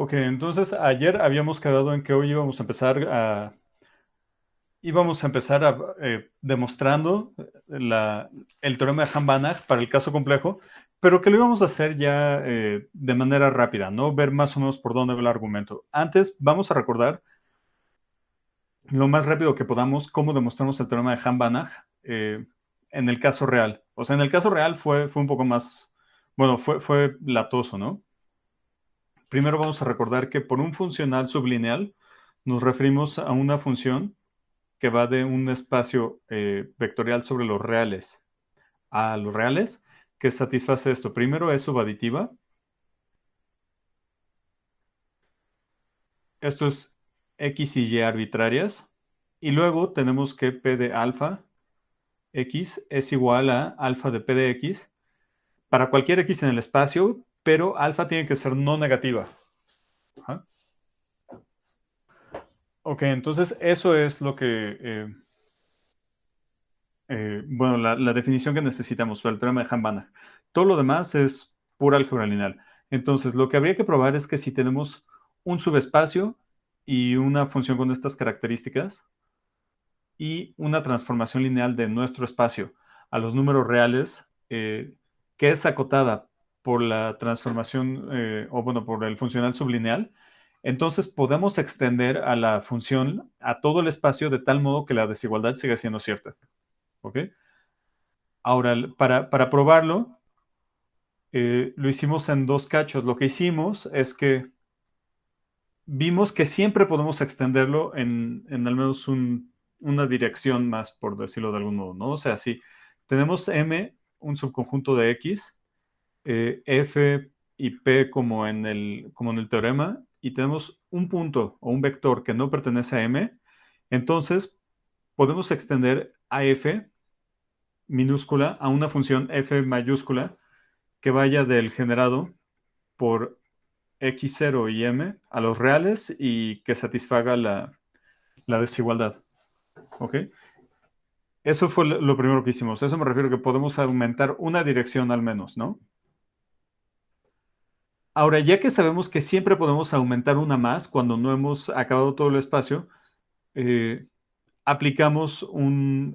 Ok, entonces ayer habíamos quedado en que hoy íbamos a empezar demostrando el teorema de Ham-Banach para el caso complejo, pero que lo íbamos a hacer ya de manera rápida, ¿no? Ver más o menos por dónde va el argumento. Antes, vamos a recordar lo más rápido que podamos cómo demostramos el teorema de Ham-Banach en el caso real. O sea, en el caso real fue un poco más, bueno, fue latoso, ¿no? Primero vamos a recordar que por un funcional sublineal nos referimos a una función que va de un espacio vectorial sobre los reales a los reales que satisface esto. Primero es subaditiva. Esto es x y y arbitrarias. Y luego tenemos que p de alfa x es igual a alfa de p de x para cualquier x en el espacio, pero alfa tiene que ser no negativa. Ajá. Ok, entonces eso es lo que bueno, la definición que necesitamos para el teorema de Ham-Banach. Todo lo demás es pura álgebra lineal. Entonces, lo que habría que probar es que si tenemos un subespacio y una función con estas características y una transformación lineal de nuestro espacio a los números reales, que es acotada por la transformación, o bueno, por el funcional sublineal, entonces podemos extender a la función a todo el espacio de tal modo que la desigualdad siga siendo cierta. ¿Ok? Ahora, para probarlo, lo hicimos en dos cachos. Lo que hicimos es que vimos que siempre podemos extenderlo en al menos una dirección más, por decirlo de algún modo, ¿no? O sea, si tenemos M, un subconjunto de X, F y P como en el teorema, y tenemos un punto o un vector que no pertenece a M, entonces podemos extender a F minúscula a una función F mayúscula que vaya del generado por x0 y m a los reales y que satisfaga la desigualdad. ¿Ok? Eso fue lo primero que hicimos. Eso me refiero que podemos aumentar una dirección al menos, ¿no? Ahora, ya que sabemos que siempre podemos aumentar una más cuando no hemos acabado todo el espacio, eh, aplicamos un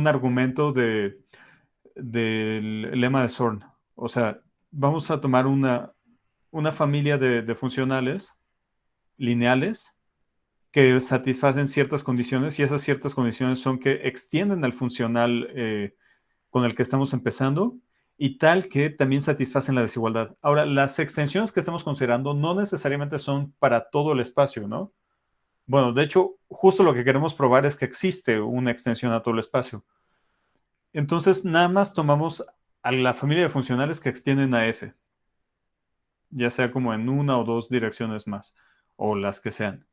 argumento del lema de Zorn. O sea, vamos a tomar una familia de funcionales lineales que satisfacen ciertas condiciones y esas ciertas condiciones son que extienden al funcional con el que estamos empezando y tal que también satisfacen la desigualdad. Ahora, las extensiones que estamos considerando no necesariamente son para todo el espacio, ¿no? Bueno, de hecho, justo lo que queremos probar es que existe una extensión a todo el espacio. Entonces, nada más tomamos a la familia de funcionales que extienden a f, ya sea como en una o dos direcciones más, o las que sean.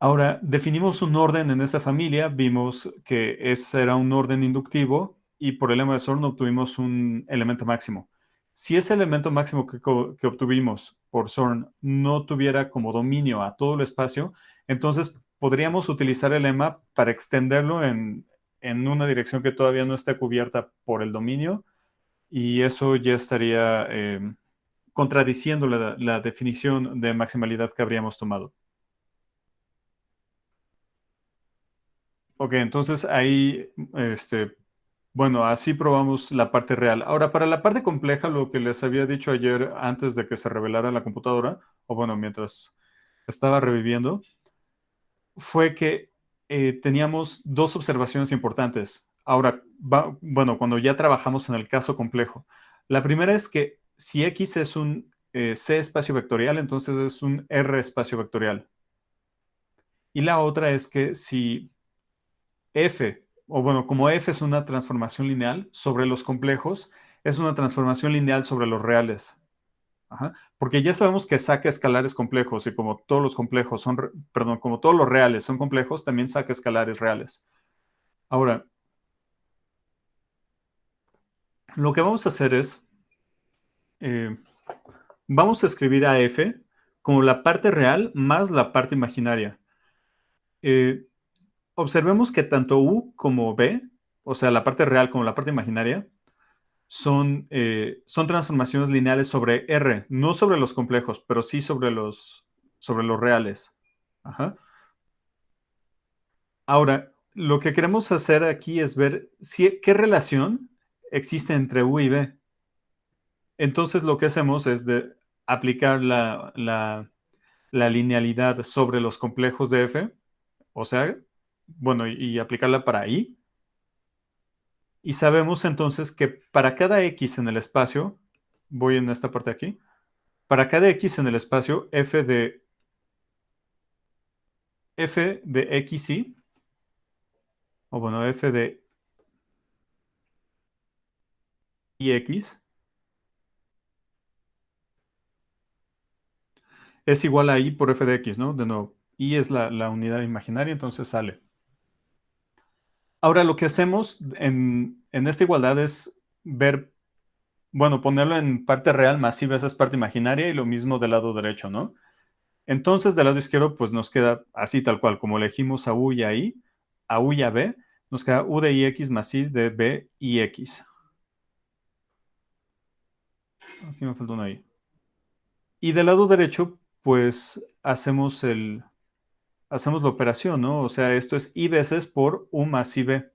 Ahora, definimos un orden en esa familia, vimos que ese era un orden inductivo y por el lema de Zorn obtuvimos un elemento máximo. Si ese elemento máximo que obtuvimos por Zorn no tuviera como dominio a todo el espacio, entonces podríamos utilizar el lema para extenderlo en una dirección que todavía no esté cubierta por el dominio y eso ya estaría contradiciendo la definición de maximalidad que habríamos tomado. Ok, entonces ahí, bueno, así probamos la parte real. Ahora, para la parte compleja, lo que les había dicho ayer antes de que se revelara la computadora, o bueno, mientras estaba reviviendo, fue que teníamos dos observaciones importantes. Ahora, bueno, cuando ya trabajamos en el caso complejo. La primera es que si X es un C espacio vectorial, entonces es un R espacio vectorial. Y la otra es que si F, o bueno, como F es una transformación lineal sobre los complejos, es una transformación lineal sobre los reales. Ajá. Porque ya sabemos que saca escalares complejos y como todos los complejos son, perdón, como todos los reales son complejos, también saca escalares reales. Ahora, lo que vamos a hacer es, eh, vamos a escribir a F como la parte real más la parte imaginaria. Eh, Observemos que tanto U como B, o sea, la parte real como la parte imaginaria, son transformaciones lineales sobre R, no sobre los complejos, pero sí sobre los reales. Ajá. Ahora, lo que queremos hacer aquí es ver qué relación existe entre U y B. Entonces, lo que hacemos es aplicar la linealidad sobre los complejos de F, o sea, bueno, y aplicarla para I. Y sabemos entonces que para cada X en el espacio, voy en esta parte de aquí, para cada X en el espacio, f de xy, o bueno, f de ix, es igual a I por f de x, ¿no? De nuevo, I es la unidad imaginaria, entonces sale. Ahora lo que hacemos en esta igualdad es ver, bueno, ponerlo en parte real más I veces parte imaginaria y lo mismo del lado derecho, ¿no? Entonces del lado izquierdo pues nos queda así tal cual, como elegimos a U y a I, a U y a B, nos queda U de IX más I de B y X. Aquí me falta una I. Y del lado derecho pues hacemos la operación, ¿no? O sea, esto es I veces por U más IB.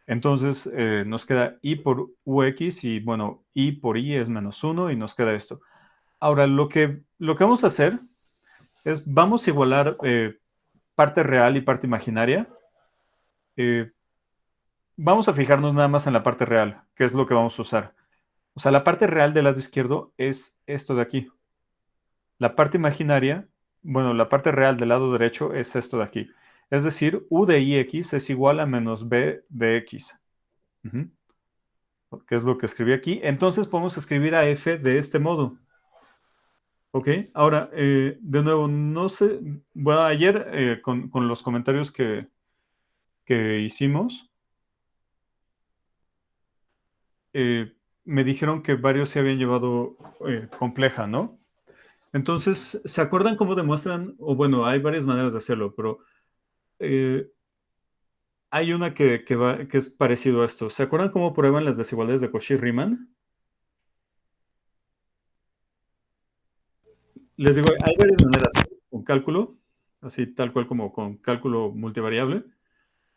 Entonces nos queda I por UX y bueno, I por I es menos 1 y nos queda esto. Ahora, lo que vamos a hacer es, vamos a igualar parte real y parte imaginaria. Eh, Vamos a fijarnos nada más en la parte real, que es lo que vamos a usar. O sea, la parte real del lado izquierdo es esto de aquí. La parte imaginaria, bueno, la parte real del lado derecho es esto de aquí. Es decir, U de IX es igual a menos B de X. Ujú. Que es lo que escribí aquí. Entonces podemos escribir a F de este modo. Ok, ahora, de nuevo, no sé, bueno, ayer con los comentarios que hicimos, me dijeron que varios se habían llevado compleja, ¿no? Entonces, ¿se acuerdan cómo demuestran? O bueno, hay varias maneras de hacerlo, pero eh, hay una que es parecido a esto. ¿Se acuerdan cómo prueban las desigualdades de Cauchy-Riemann? Les digo, hay varias maneras con cálculo, así tal cual como con cálculo multivariable,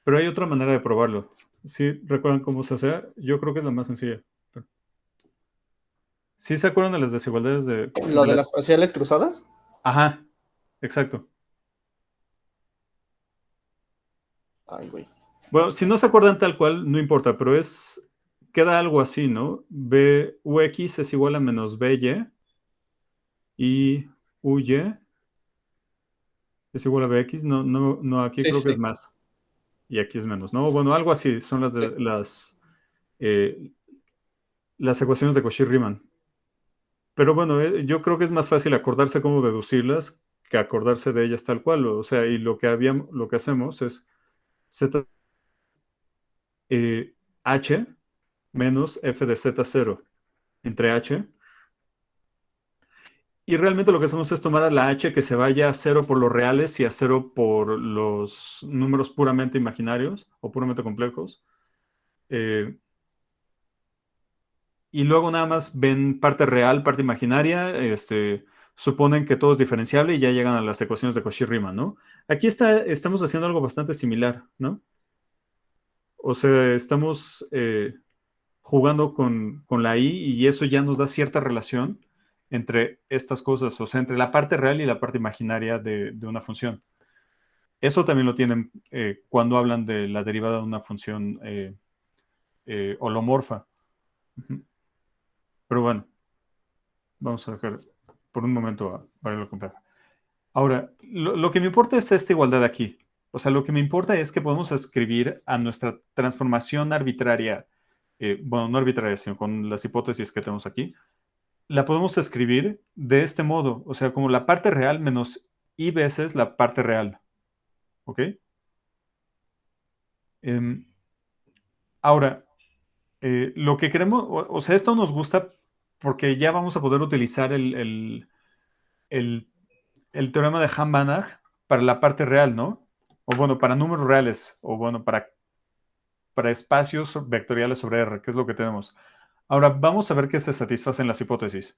pero hay otra manera de probarlo. ¿Sí recuerdan cómo se hace? Yo creo que es la más sencilla. ¿Sí se acuerdan de las desigualdades ¿Lo de las parciales cruzadas? Ajá, exacto. Ay, güey. Bueno, si no se acuerdan tal cual, no importa, pero queda algo así, ¿no? Ux es igual a menos By y Uy es igual a Bx. No, no, no, aquí Sí, creo sí, que es sí. más y aquí es menos, ¿no? Bueno, algo así son Sí. eh, las ecuaciones de Cauchy-Riemann. Pero bueno, yo creo que es más fácil acordarse cómo deducirlas que acordarse de ellas tal cual. O sea, y lo que hacemos es z h menos f de z0 entre h. Y realmente lo que hacemos es tomar a la h que se vaya a cero por los reales y a cero por los números puramente imaginarios o puramente complejos. Eh, y luego nada más ven parte real, parte imaginaria, suponen que todo es diferenciable y ya llegan a las ecuaciones de Cauchy-Riemann, ¿no? Aquí estamos haciendo algo bastante similar, ¿no? O sea, estamos jugando con la I y eso ya nos da cierta relación entre estas cosas, o sea, entre la parte real y la parte imaginaria de una función. Eso también lo tienen cuando hablan de la derivada de una función holomorfa. Ujú. Pero bueno, vamos a dejar por un momento a variarlo compleja. Ahora, lo que me importa es esta igualdad aquí. O sea, lo que me importa es que podemos escribir a nuestra transformación arbitraria, bueno, no arbitraria, sino con las hipótesis que tenemos aquí, la podemos escribir de este modo, o sea, como la parte real menos i veces la parte real, ¿ok? Em, Ahora, lo que queremos, o sea, esto nos gusta porque ya vamos a poder utilizar el- el teorema de Hahn-Banach para la parte real, ¿no? O bueno, para números reales, o bueno, para espacios vectoriales sobre R, que es lo que tenemos. Ahora vamos a ver que se satisfacen las hipótesis.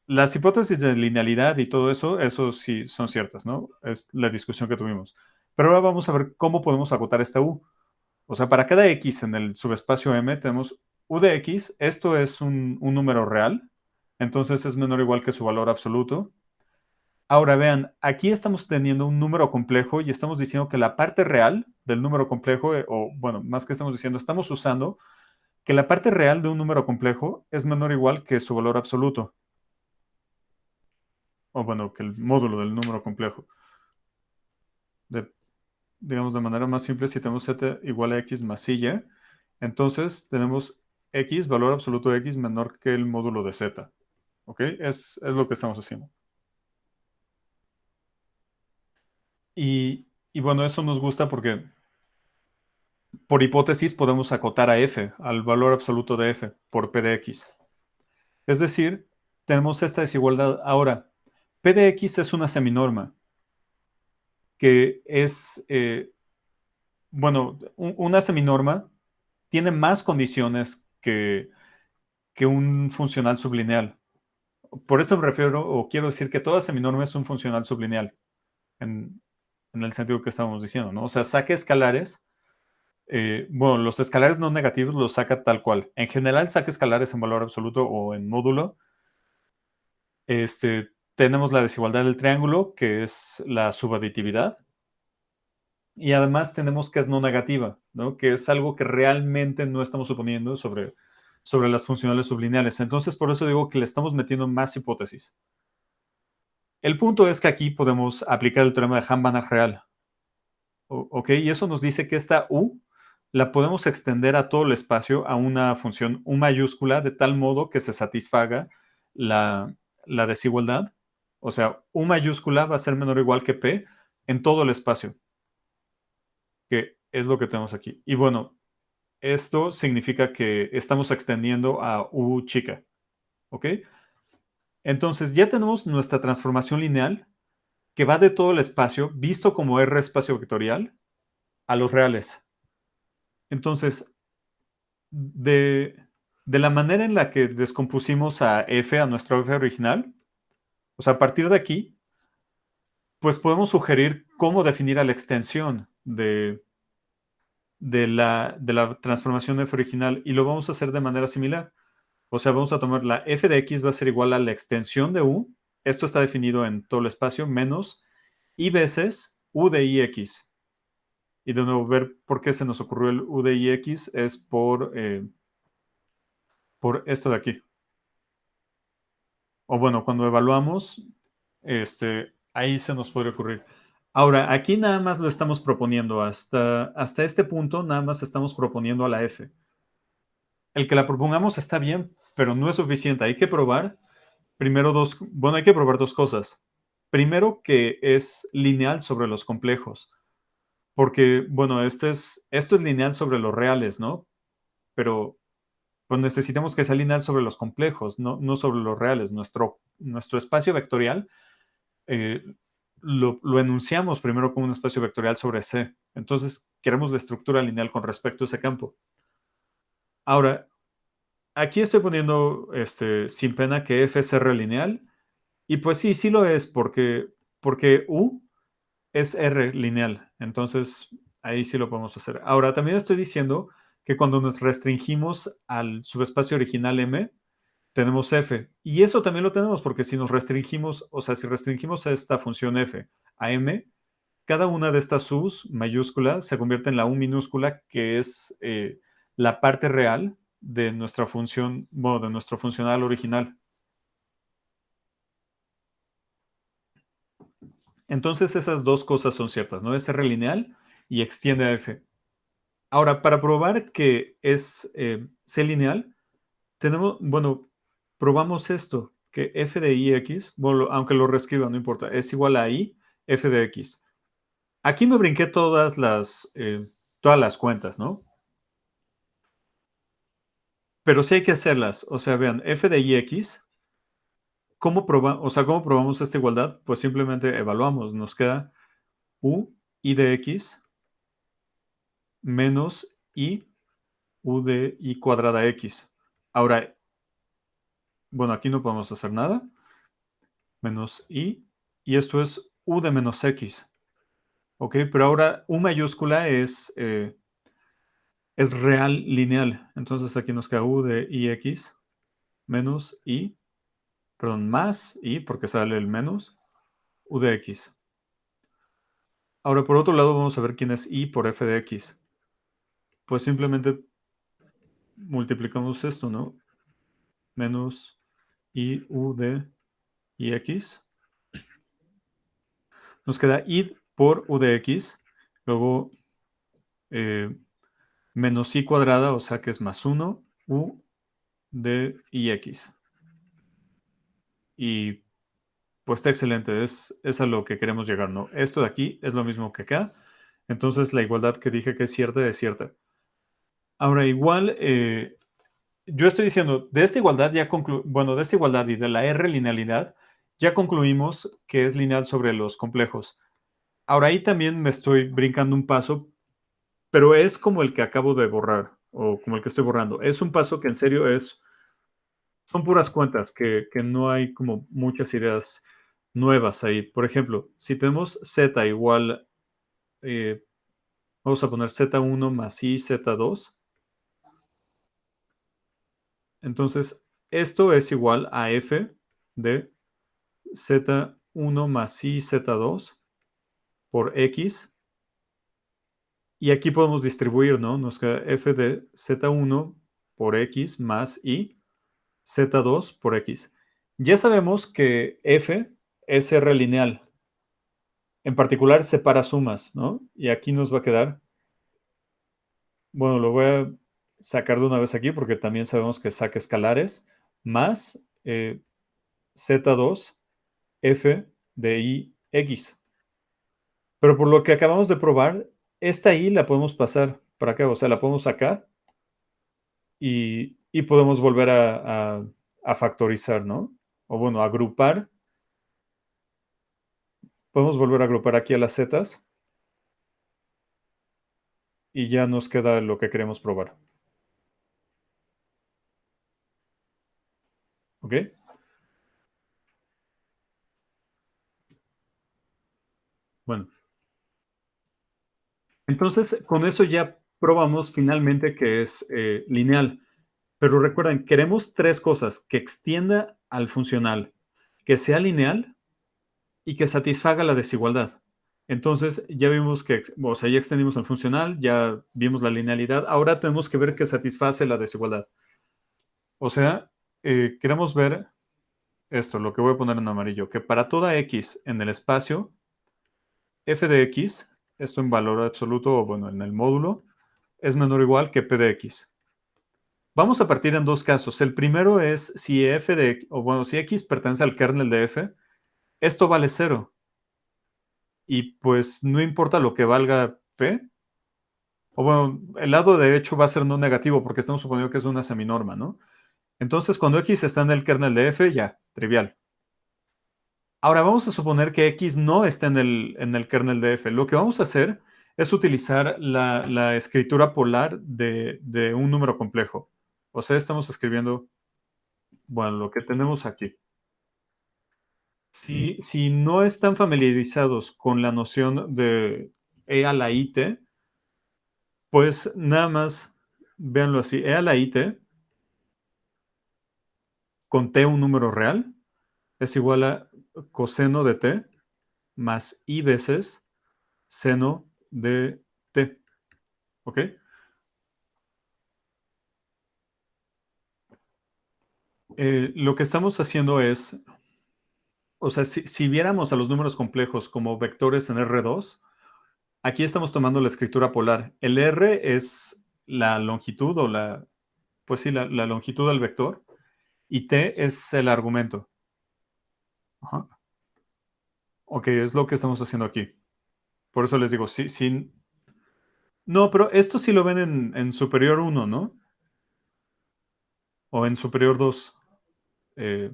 Las hipótesis de linealidad y todo eso sí son ciertas, ¿no? Es la discusión que tuvimos. Pero ahora vamos a ver cómo podemos acotar esta U. O sea, para cada X en el subespacio M tenemos U de X, esto es un número real, entonces es menor o igual que su valor absoluto. Ahora vean, aquí estamos teniendo un número complejo y estamos diciendo que la parte real del número complejo, o bueno, más que estamos diciendo, estamos usando que la parte real de un número complejo es menor o igual que su valor absoluto. O bueno, que el módulo del número complejo. Digamos de manera más simple, si tenemos z igual a x más y, entonces tenemos x, valor absoluto de x menor que el módulo de z. ¿Ok? Es lo que estamos haciendo. Y bueno, eso nos gusta porque por hipótesis podemos acotar a f, al valor absoluto de f, por p de x. Es decir, tenemos esta desigualdad. Ahora, p de x es una seminorma, que es, bueno, una seminorma tiene más condiciones que un funcional sublineal. Por eso me refiero, o quiero decir que toda seminorma es un funcional sublineal, en, en el sentido que estábamos diciendo, ¿no? O sea, saca escalares. Bueno, los escalares no negativos los saca tal cual. En general, saca escalares en valor absoluto o en módulo. Tenemos la desigualdad del triángulo, que es la subaditividad. Y además tenemos que es no negativa, ¿no? Que es algo que realmente no estamos suponiendo sobre las funcionales sublineales. Entonces, por eso digo que le estamos metiendo más hipótesis. El punto es que aquí podemos aplicar el teorema de Hahn-Banach real. ¿Ok? Y eso nos dice que esta U la podemos extender a todo el espacio a una función U mayúscula de tal modo que se satisfaga la desigualdad. O sea, U mayúscula va a ser menor o igual que P en todo el espacio, que es lo que tenemos aquí. Y bueno, esto significa que estamos extendiendo a U chica. ¿Ok? Entonces ya tenemos nuestra transformación lineal que va de todo el espacio, visto como R espacio vectorial, a los reales. Entonces, de, de la manera en la que descompusimos a F, a nuestra F original, o sea, a partir de aquí, pues podemos sugerir cómo definir a la extensión de la transformación F original y lo vamos a hacer de manera similar. O sea, vamos a tomar la F de X va a ser igual a la extensión de U, esto está definido en todo el espacio, menos I veces U de IX. Y de nuevo, ver por qué se nos ocurrió el U de IX es por esto de aquí. O bueno, cuando evaluamos, ahí se nos podría ocurrir. Ahora, aquí nada más lo estamos proponiendo. Hasta este punto, nada más estamos proponiendo a la F. El que la propongamos está bien, pero no es suficiente. Hay que probar primero hay que probar dos cosas. Primero, que es lineal sobre los complejos. Porque, bueno, esto es lineal sobre los reales, ¿no? Pero pues necesitamos que sea lineal sobre los complejos, no sobre los reales. Nuestro espacio vectorial eh, lo enunciamos primero como un espacio vectorial sobre C. Entonces, queremos la estructura lineal con respecto a ese campo. Ahora, aquí estoy poniendo sin pena que F es R lineal. Y pues sí, sí lo es, porque U es R lineal. Entonces, ahí sí lo podemos hacer. Ahora, también estoy diciendo que cuando nos restringimos al subespacio original M, tenemos f. Y eso también lo tenemos porque si nos restringimos, o sea, si restringimos a esta función f a m, cada una de estas u's mayúsculas se convierte en la u minúscula, que es la parte real de nuestra función, bueno, de nuestro funcional original. Entonces esas dos cosas son ciertas, ¿no? Es r lineal y extiende a f. Ahora, para probar que es c lineal, bueno, probamos esto, que f de ix, bueno, aunque lo reescriba, no importa, es igual a i f de x. Aquí me brinqué todas las cuentas, ¿no? Pero sí hay que hacerlas. O sea, vean, f de ix, ¿cómo probamos esta igualdad? Pues simplemente evaluamos. Nos queda i de x menos u de i cuadrada x. Ahora, bueno, aquí no podemos hacer nada, menos i, y esto es u de menos x, ¿ok? Pero ahora u mayúscula es real lineal, entonces aquí nos queda u de ix menos i, perdón, más i, porque sale el menos, u de x. Ahora, por otro lado, vamos a ver quién es i por f de x. Pues simplemente multiplicamos esto, ¿no? Menos i u de ix. Nos queda i por u de x, luego menos i cuadrada, o sea que es más 1, u de ix. Y pues está excelente, es a lo que queremos llegar, ¿no? Esto de aquí es lo mismo que acá, entonces la igualdad que dije que es cierta es cierta. Ahora, igual, yo estoy diciendo, de esta igualdad ya bueno, de esta igualdad y de la R linealidad, ya concluimos que es lineal sobre los complejos. Ahora ahí también me estoy brincando un paso, pero es como el que acabo de borrar, o como el que estoy borrando. Es un paso que en serio son puras cuentas, que no hay como muchas ideas nuevas ahí. Por ejemplo, si tenemos z igual, eh, vamos a poner z1 más i z2, entonces esto es igual a f de z1 más i z2 por x. Y aquí podemos distribuir, ¿no? Nos queda f de z1 por x más i z2 por x. Ya sabemos que f es R lineal. En particular separa sumas, ¿no? Y aquí nos va a quedar, bueno, lo voy a sacar de una vez aquí porque también sabemos que saca escalares, más z2 f de i x. Pero por lo que acabamos de probar, esta i la podemos pasar para acá, o sea, la podemos sacar y podemos volver a factorizar, ¿no? O bueno, agrupar. Podemos volver a agrupar aquí a las zetas y ya nos queda lo que queremos probar. ¿Ok? Bueno, entonces con eso ya probamos finalmente que es lineal. Pero recuerden, queremos tres cosas: que extienda al funcional, que sea lineal y que satisfaga la desigualdad. Entonces ya vimos que, o sea, ya extendimos al funcional, ya vimos la linealidad, ahora tenemos que ver que satisface la desigualdad. O sea, queremos ver esto, lo que voy a poner en amarillo, que para toda x en el espacio, f de x, esto en valor absoluto o bueno, en el módulo, es menor o igual que p de x. Vamos a partir en dos casos. El primero es si f de, o bueno, si x pertenece al kernel de f, esto vale 0. Y pues no importa lo que valga p, o bueno, el lado derecho va a ser no negativo porque estamos suponiendo que es una seminorma, ¿no? Entonces, cuando x está en el kernel de f, ya, trivial. Ahora vamos a suponer que x no está en el kernel de f. Lo que vamos a hacer es utilizar la escritura polar de un número complejo. O sea, estamos escribiendo, bueno, lo que tenemos aquí. Si no están familiarizados con la noción de e a la it, pues nada más véanlo así. E a la it con t un número real es igual a coseno de t más i veces seno de t. ¿Ok? Lo que estamos haciendo es, o sea, si viéramos a los números complejos como vectores en R2, aquí estamos tomando la escritura polar. El R es la longitud o pues sí, la longitud del vector y T es el argumento. Ajá. Ok, es lo que estamos haciendo aquí. Por eso les digo, sí, sí. No, pero esto sí lo ven en superior 1, ¿no? O en superior 2. Eh,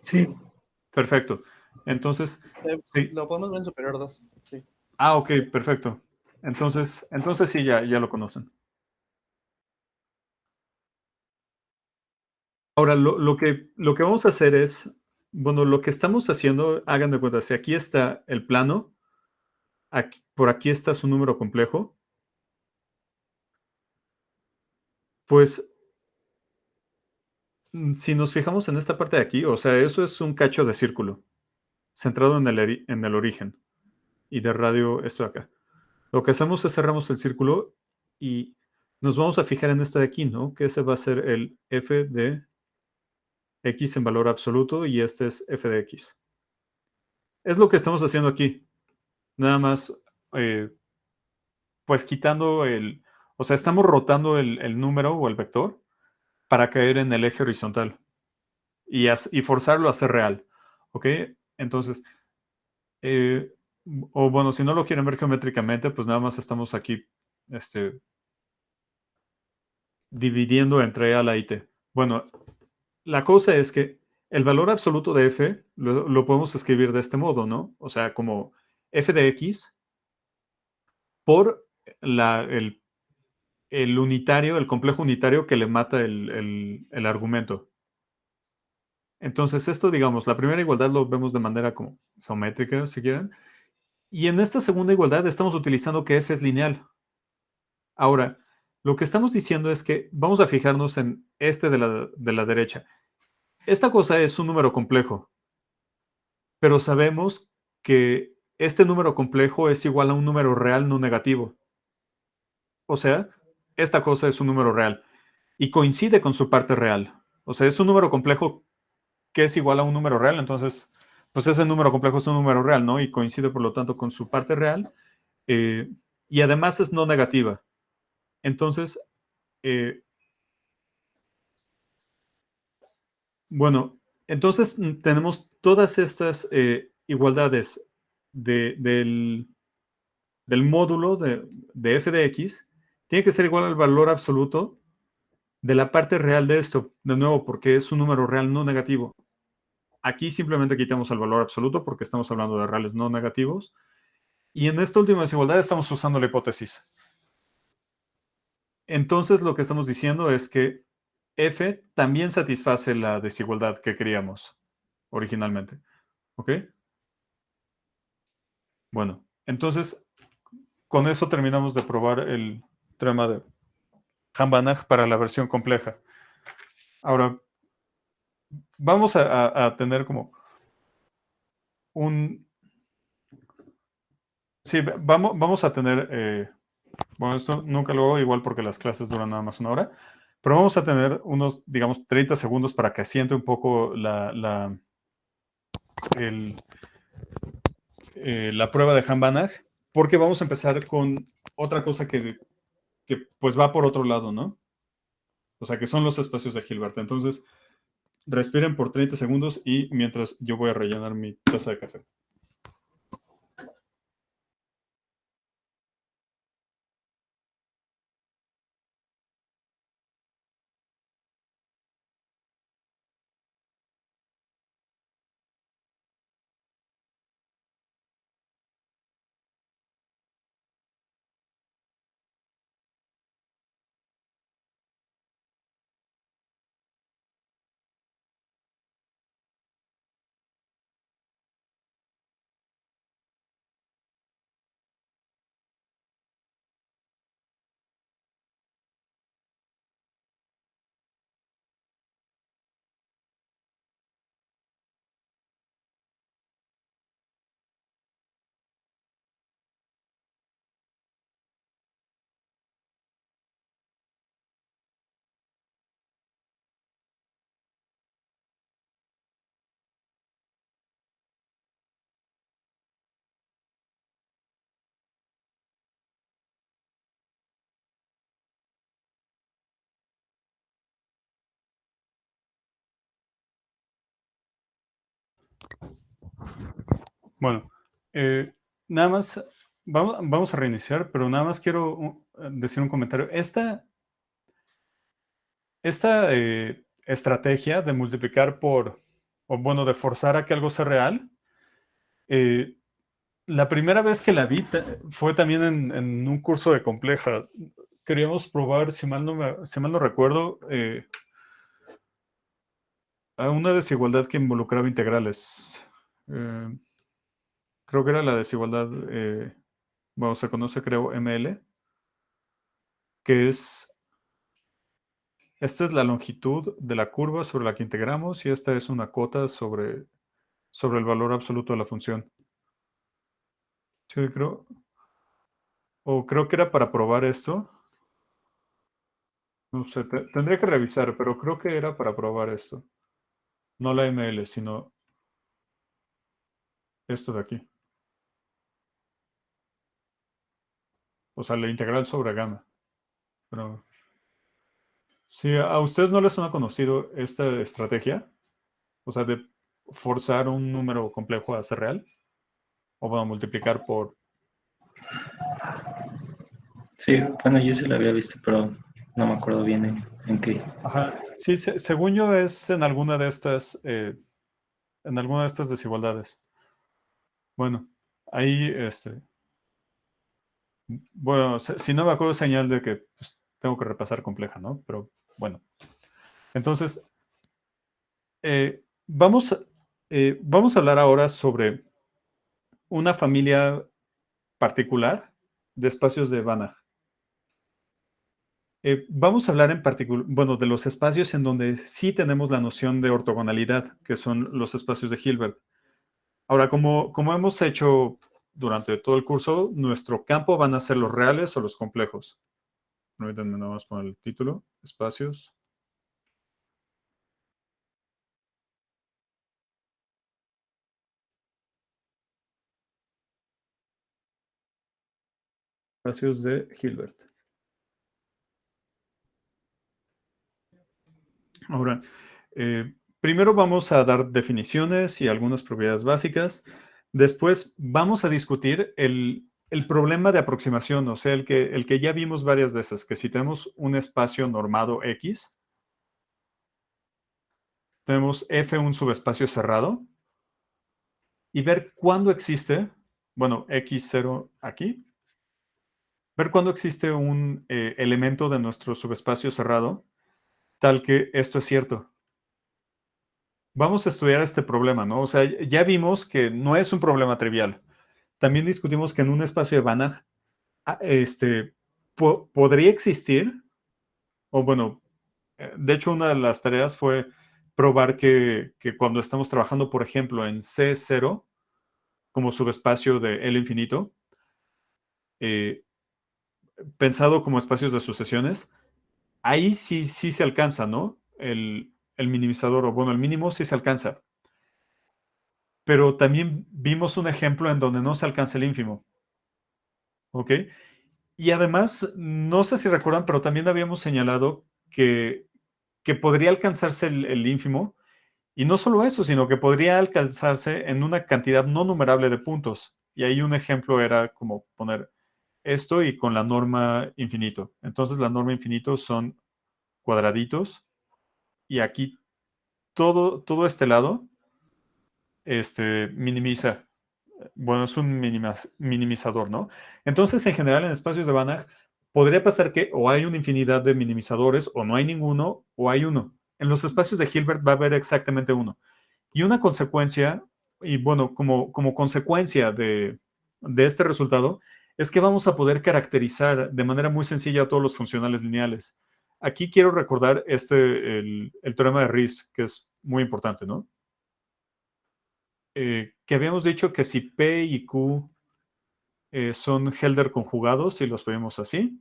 Sí, perfecto. Entonces, sí. Lo podemos ver en superior 2. Sí. Ah, ok, perfecto. Entonces sí, ya lo conocen. Ahora, lo que vamos a hacer es, bueno, lo que estamos haciendo, hagan de cuenta, si aquí está el plano, por aquí está su número complejo, pues si nos fijamos en esta parte de aquí, o sea, eso es un cacho de círculo, centrado en el origen, y de radio esto de acá. Lo que hacemos es cerramos el círculo y nos vamos a fijar en este de aquí, ¿no? Que ese va a ser el f de x en valor absoluto y este es f de x. Es lo que estamos haciendo aquí. Nada más, pues quitando o sea, estamos rotando el número o el vector para caer en el eje horizontal y forzarlo a ser real. ¿Ok? Entonces, eh, o bueno, si no lo quieren ver geométricamente, pues nada más estamos aquí dividiendo entre a la y t. Bueno, la cosa es que el valor absoluto de f lo podemos escribir de este modo, ¿no? O sea, como f de x por el unitario, el complejo unitario que le mata el argumento. Entonces, esto, digamos, la primera igualdad lo vemos de manera como geométrica, si quieren. Y en esta segunda igualdad estamos utilizando que f es lineal. Ahora, lo que estamos diciendo es que vamos a fijarnos en este de la derecha. Esta cosa es un número complejo, pero sabemos que este número complejo es igual a un número real no negativo. O sea, esta cosa es un número real y coincide con su parte real. O sea, es un número complejo que es igual a un número real, entonces, pues ese número complejo es un número real, ¿no? Y coincide, por lo tanto, con su parte real. eh, y además es no negativa. Entonces, eh, bueno, entonces tenemos todas estas igualdades del módulo de f de x, tiene que ser igual al valor absoluto de la parte real de esto, de nuevo, porque es un número real no negativo. Aquí simplemente quitamos el valor absoluto porque estamos hablando de reales no negativos. Y en esta última desigualdad estamos usando la hipótesis. Entonces lo que estamos diciendo es que f también satisface la desigualdad que queríamos originalmente. ¿Ok? Bueno, entonces con eso terminamos de probar el teorema de Hahn-Banach para la versión compleja. Ahora, vamos a tener como un... Sí, vamos a tener... bueno, esto nunca lo hago igual porque las clases duran nada más una hora, pero vamos a tener unos, digamos, 30 segundos para que asiente un poco la prueba de Hahn-Banach, porque vamos a empezar con otra cosa que pues va por otro lado, ¿no? O sea, que son los espacios de Hilbert. Entonces, respiren por 30 segundos y mientras yo voy a rellenar mi taza de café. Bueno, nada más, vamos a reiniciar, pero nada más quiero decir un comentario. Esta estrategia de multiplicar o bueno, de forzar a que algo sea real, eh, la primera vez que la vi fue también en un curso de compleja. Queríamos probar, si mal no recuerdo, una desigualdad que involucraba integrales. Creo que era la desigualdad, bueno, se conoce creo ML, que esta es la longitud de la curva sobre la que integramos y esta es una cota sobre el valor absoluto de la función. Sí, creo que era para probar esto. No sé, tendría que revisar, pero creo que era para probar esto. No la ML, sino esto de aquí. O sea, la integral sobre gamma. Pero si a ustedes no les ha conocido esta estrategia, o sea, de forzar un número complejo a ser real, o bueno, multiplicar por... Sí, bueno, yo sí la había visto, pero no me acuerdo bien en qué. Ajá, sí, según yo es en alguna de estas desigualdades. Bueno, ahí, bueno, si no me acuerdo, señal de que pues, tengo que repasar compleja, ¿no? Pero bueno, entonces, vamos a hablar ahora sobre una familia particular de espacios de Banach. Vamos a hablar en particular, bueno, de los espacios en donde sí tenemos la noción de ortogonalidad, que son los espacios de Hilbert. Ahora, como hemos hecho durante todo el curso, nuestro campo van a ser los reales o los complejos. Permítanme nada más poner el título, espacios. Espacios de Hilbert. Ahora, primero vamos a dar definiciones y algunas propiedades básicas. Después vamos a discutir el problema de aproximación, o sea, el que ya vimos varias veces, que si tenemos un espacio normado X, tenemos F un subespacio cerrado, y ver cuándo existe, bueno, X0 aquí, ver cuándo existe un elemento de nuestro subespacio cerrado tal que esto es cierto. Vamos a estudiar este problema, ¿no? O sea, ya vimos que no es un problema trivial. También discutimos que en un espacio de Banach, podría existir, o bueno, de hecho una de las tareas fue probar que cuando estamos trabajando, por ejemplo, en C0, como subespacio de L infinito, pensado como espacios de sucesiones, ahí sí se alcanza, ¿no? El minimizador, o bueno, el mínimo sí se alcanza. Pero también vimos un ejemplo en donde no se alcanza el ínfimo. ¿Ok? Y además, no sé si recuerdan, pero también habíamos señalado que podría alcanzarse el ínfimo. Y no solo eso, sino que podría alcanzarse en una cantidad no numerable de puntos. Y ahí un ejemplo era como poner esto y con la norma infinito. Entonces la norma infinito son cuadraditos y aquí todo este lado minimiza. Bueno, es un minimizador, ¿no? Entonces, en general, en espacios de Banach, podría pasar que o hay una infinidad de minimizadores, o no hay ninguno, o hay uno. En los espacios de Hilbert va a haber exactamente uno. Y una consecuencia, y bueno, como consecuencia de este resultado, es que vamos a poder caracterizar de manera muy sencilla a todos los funcionales lineales. Aquí quiero recordar el teorema de Riesz, que es muy importante, ¿no? Que habíamos dicho que si P y Q son Helder conjugados, si los vemos así,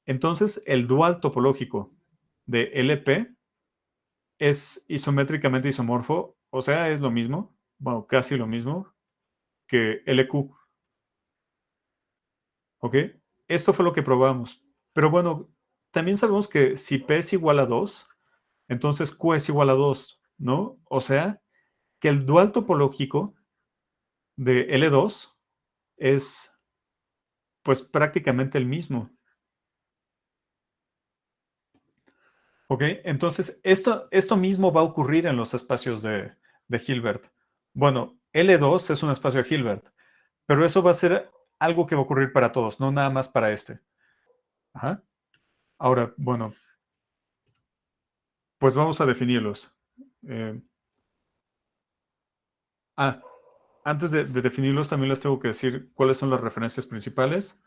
entonces el dual topológico de LP es isométricamente isomorfo, o sea, es lo mismo, bueno, casi lo mismo que LQ. ¿Ok? Esto fue lo que probamos. Pero bueno, también sabemos que si P es igual a 2, entonces Q es igual a 2, ¿no? O sea, que el dual topológico de L2 es pues prácticamente el mismo. ¿Ok? Entonces, esto mismo va a ocurrir en los espacios de Hilbert. Bueno, L2 es un espacio de Hilbert, pero eso va a ser algo que va a ocurrir para todos, no nada más para este. Ajá. Ahora, bueno, pues vamos a definirlos. Eh, antes de definirlos, también les tengo que decir cuáles son las referencias principales.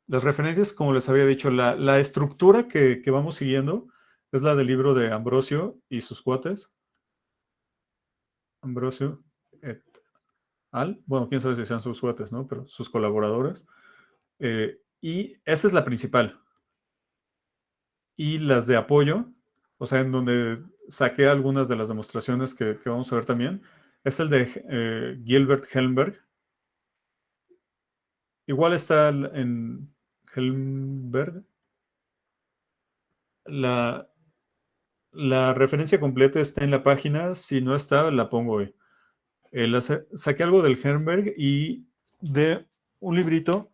Las referencias, como les había dicho, la estructura que vamos siguiendo es la del libro de Ambrosio y sus cuates. Ambrosio et al. Bueno, quién sabe si sean sus cuates, ¿no? Pero sus colaboradores. Y esa es la principal. Y las de apoyo, o sea, en donde saqué algunas de las demostraciones que vamos a ver también, es el de Gilbert Helmberg. Igual está en Helmberg. La referencia completa está en la página. Si no está, la pongo hoy. Saqué algo del Helmberg y de un librito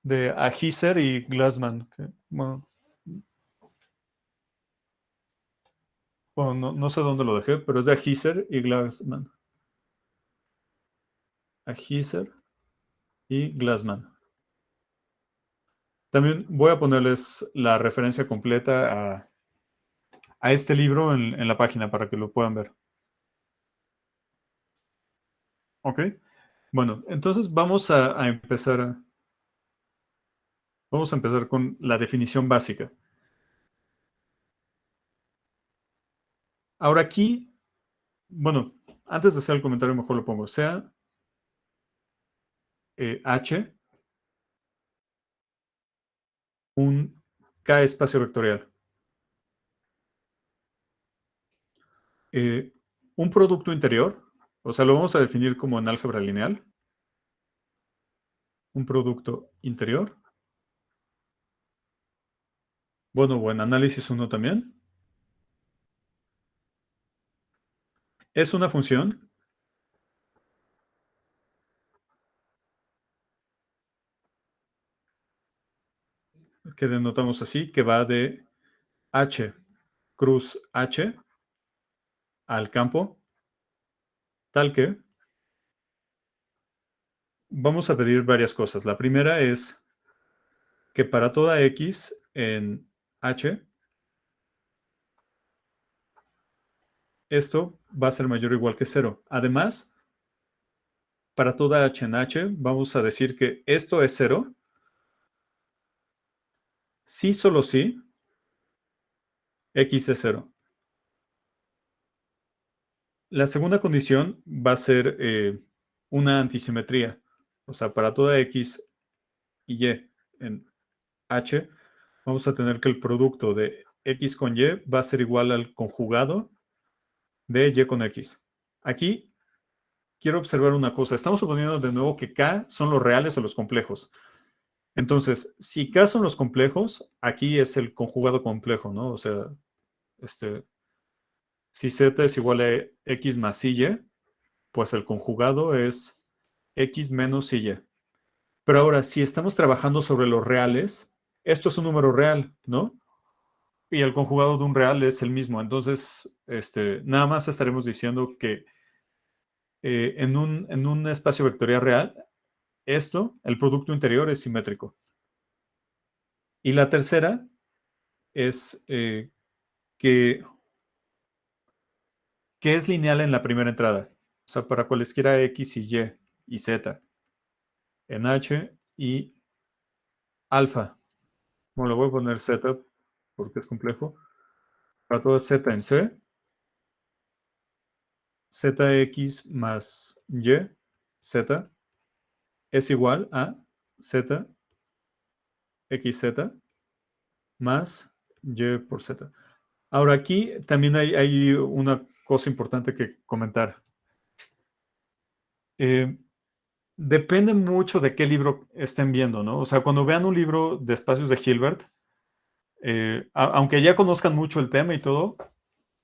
de Ahiser y Glassman. Bueno, no sé dónde lo dejé, pero es de Ahiser y Glassman. Ahiser y Glassman. También voy a ponerles la referencia completa a este libro en la página para que lo puedan ver. ¿Ok? Bueno, entonces vamos a empezar. Vamos a empezar con la definición básica. Ahora aquí, bueno, antes de hacer el comentario mejor lo pongo. Sea H un K espacio vectorial. Un producto interior, o sea, lo vamos a definir como en álgebra lineal. Un producto interior. Bueno, o en análisis 1 también. Es una función que denotamos así, que va de H cruz H al campo, tal que vamos a pedir varias cosas. La primera es que para toda X en H, esto va a ser mayor o igual que 0. Además, para toda H en H, vamos a decir que esto es 0. Si solo si X es 0. La segunda condición va a ser una antisimetría. O sea, para toda X y Y en H, vamos a tener que el producto de X con Y va a ser igual al conjugado de Y con X. Aquí quiero observar una cosa. Estamos suponiendo de nuevo que K son los reales o los complejos. Entonces, si K son los complejos, aquí es el conjugado complejo, ¿no? O sea, si Z es igual a X más Y, pues el conjugado es X menos Y. Pero ahora, si estamos trabajando sobre los reales, esto es un número real, ¿no? Y el conjugado de un real es el mismo. Entonces, nada más estaremos diciendo que en un espacio vectorial real, el producto interior es simétrico. Y la tercera es que es lineal en la primera entrada. O sea, para cualesquiera X y Z en H y alfa. Bueno, le voy a poner Z porque es complejo. Para todo Z en C, ZX más Y, Z, es igual a Z, XZ más Y por Z. Ahora aquí también hay una cosa importante que comentar. Depende mucho de qué libro estén viendo, ¿no? O sea, cuando vean un libro de espacios de Hilbert, aunque ya conozcan mucho el tema y todo,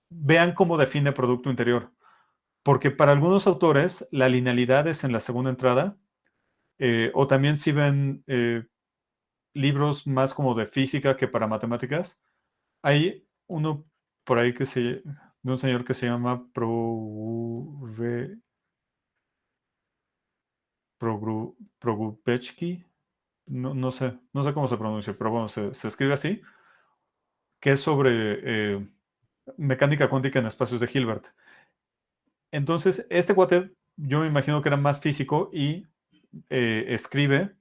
vean cómo define producto interior. Porque para algunos autores la linealidad es en la segunda entrada, o también si ven libros más como de física que para matemáticas, hay uno por ahí de un señor que se llama Progubechky, no sé cómo se pronuncia, pero bueno, se escribe así, que es sobre mecánica cuántica en espacios de Hilbert. Entonces, este cuate, yo me imagino que era más físico y escribe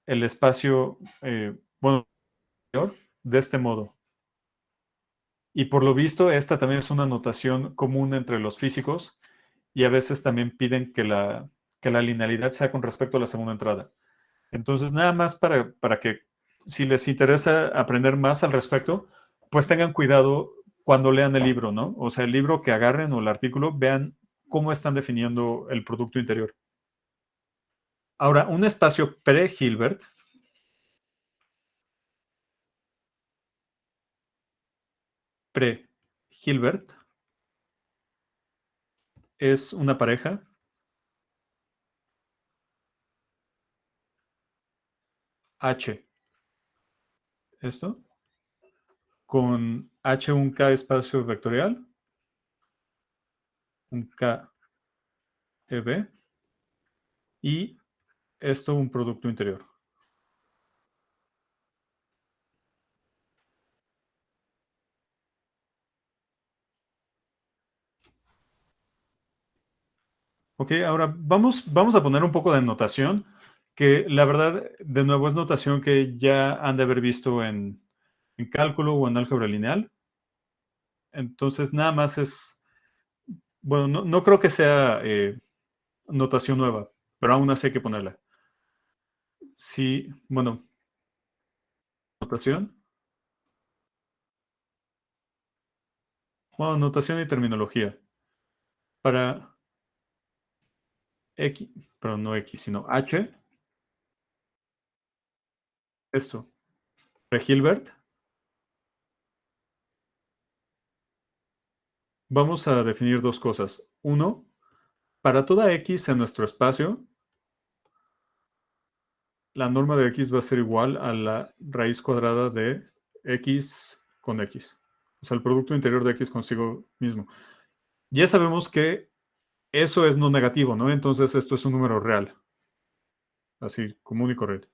el espacio, bueno, de este modo. Y por lo visto, esta también es una notación común entre los físicos y a veces también piden que la linealidad sea con respecto a la segunda entrada. Entonces, nada más para que si les interesa aprender más al respecto, pues tengan cuidado cuando lean el libro, ¿no? O sea, el libro que agarren o el artículo, vean cómo están definiendo el producto interior. Ahora, un espacio pre-Hilbert es una pareja H, esto, con H un K espacio vectorial, un K EB, y esto un producto interior. Ok, ahora vamos a poner un poco de notación, que la verdad, de nuevo, es notación que ya han de haber visto en cálculo o en álgebra lineal. Entonces, nada más es, bueno, no creo que sea notación nueva, pero aún así hay que ponerla. Sí, bueno, notación. Bueno, notación y terminología. Para X, pero no X, sino H, esto. Para Hilbert, vamos a definir dos cosas. Uno, para toda X en nuestro espacio, la norma de X va a ser igual a la raíz cuadrada de X con X. O sea, el producto interior de X consigo mismo. Ya sabemos que eso es no negativo, ¿no? Entonces esto es un número real. Así, común y corriente.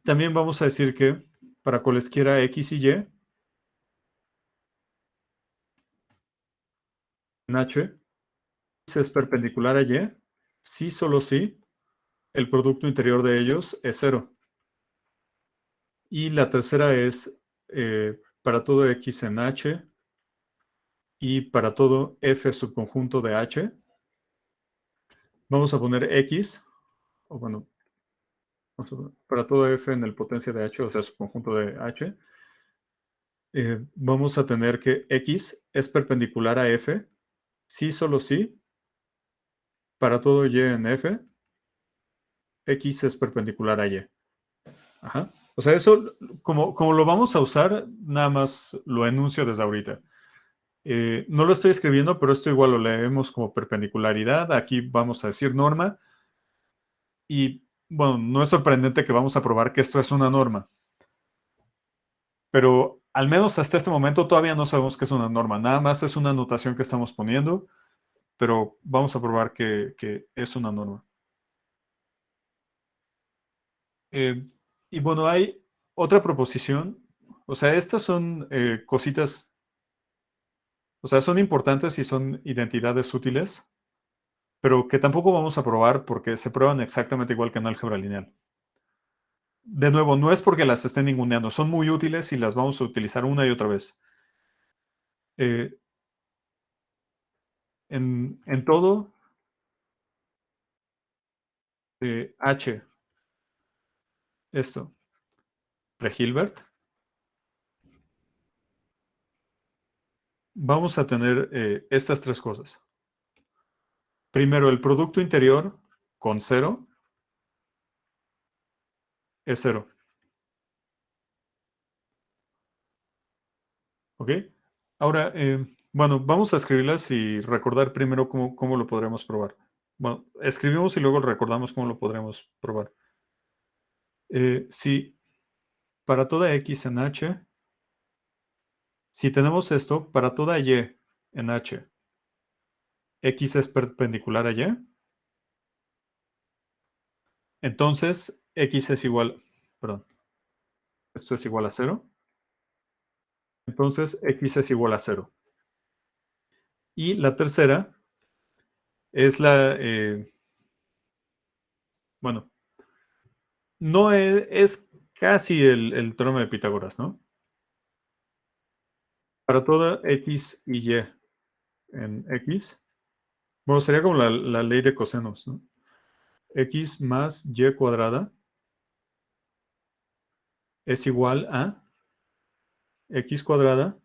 También vamos a decir que para cualesquiera X y Y, en H, es perpendicular a Y, si solo si el producto interior de ellos es cero. Y la tercera es para todo X en H y para todo F subconjunto de H, vamos a poner X, o bueno, para todo F en el potencia de H, o sea, subconjunto de H, vamos a tener que X es perpendicular a F, sí, solo sí, para todo Y en F, X es perpendicular a Y. Ajá. O sea, eso, como lo vamos a usar, nada más lo enuncio desde ahorita. No lo estoy escribiendo, pero esto igual lo leemos como perpendicularidad. Aquí vamos a decir norma. Y bueno, no es sorprendente que vamos a probar que esto es una norma. Pero al menos hasta este momento todavía no sabemos que es una norma. Nada más es una notación que estamos poniendo, pero vamos a probar que es una norma. Y bueno, hay otra proposición. O sea, estas son cositas, o sea, son importantes y son identidades útiles, pero que tampoco vamos a probar porque se prueban exactamente igual que en álgebra lineal. De nuevo, no es porque las estén ninguneando, son muy útiles y las vamos a utilizar una y otra vez. Eh, en todo, H, esto, pre-Hilbert, vamos a tener estas tres cosas. Primero, el producto interior con cero es cero. ¿Ok? Ahora, bueno, vamos a escribirlas y recordar primero cómo lo podremos probar. Bueno, escribimos y luego recordamos cómo lo podremos probar. Si para toda X en H, si tenemos esto, para toda Y en H, X es perpendicular a Y, entonces X es igual, perdón, esto es igual a cero. Entonces, x es igual a 0. Y la tercera es bueno, no es casi el teorema de Pitágoras, ¿no? Para toda x y y en x, bueno, sería como la ley de cosenos, ¿no? X más y cuadrada es igual a x cuadrada.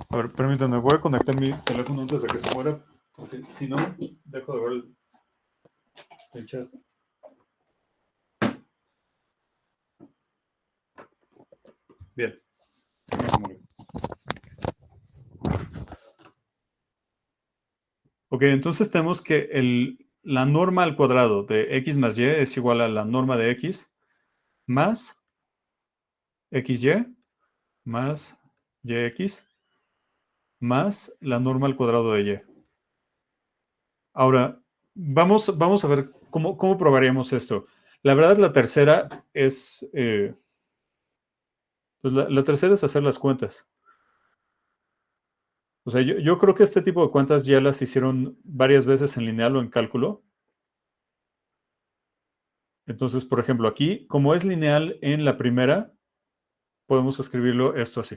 A ver, permítanme, voy a conectar mi teléfono antes de que se muera, porque si no, dejo de ver el chat. Bien. Ok, entonces tenemos que la norma al cuadrado de x más y es igual a la norma de x más xy más yx más la norma al cuadrado de y. Ahora, vamos a ver cómo probaríamos esto. La verdad, la tercera es, pues la tercera es hacer las cuentas. O sea, yo creo que este tipo de cuentas ya las hicieron varias veces en lineal o en cálculo. Entonces, por ejemplo, aquí, como es lineal en la primera, podemos escribirlo esto así.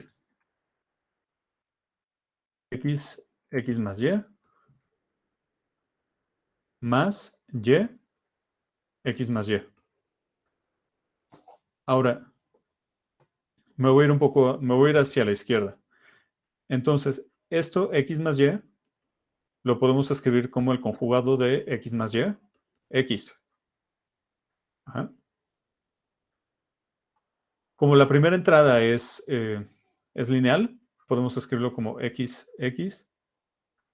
X más y más y, x más y. Ahora, me voy a ir hacia la izquierda. Entonces, esto, x más y, lo podemos escribir como el conjugado de x más y, x. Ajá. Como la primera entrada es lineal, podemos escribirlo como x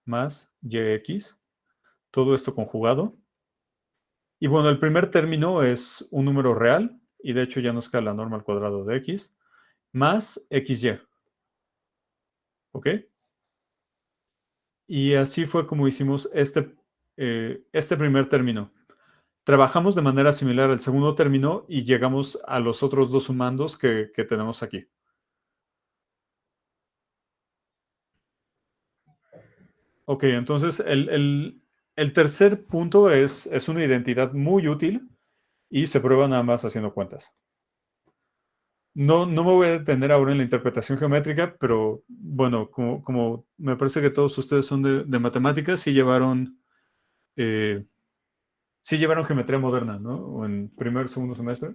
más yx, todo esto conjugado. Y bueno, el primer término es un número real, y de hecho ya nos queda la norma al cuadrado de x, más xy. ¿Ok? Y así fue como hicimos este primer término. Trabajamos de manera similar al segundo término y llegamos a los otros dos sumandos que tenemos aquí. Ok, entonces el tercer punto es una identidad muy útil y se prueba nada más haciendo cuentas. No me voy a detener ahora en la interpretación geométrica, pero bueno, como me parece que todos ustedes son de matemáticas, eh, sí llevaron geometría moderna, ¿no? O en primer, segundo semestre.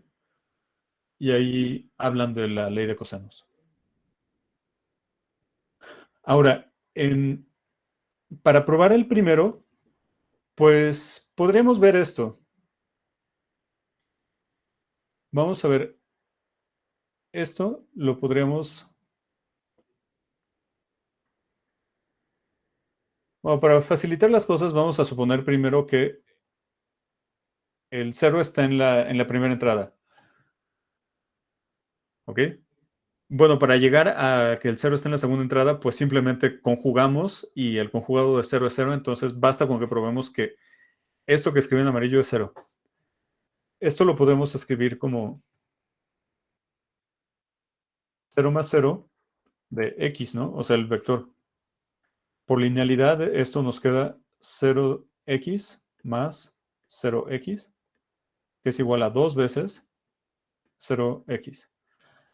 Y ahí hablan de la ley de cosenos. Ahora, para probar el primero, pues podríamos ver esto. Vamos a ver, esto lo podríamos... Bueno, para facilitar las cosas, vamos a suponer primero que el 0 está en la primera entrada. ¿Ok? Bueno, para llegar a que el 0 esté en la segunda entrada, pues simplemente conjugamos y el conjugado de 0 es 0, entonces basta con que probemos que esto que escribí en amarillo es 0. Esto lo podemos escribir como 0 más 0 de x, ¿no? O sea, el vector. Por linealidad, esto nos queda 0x más 0x, que es igual a 2 veces 0x.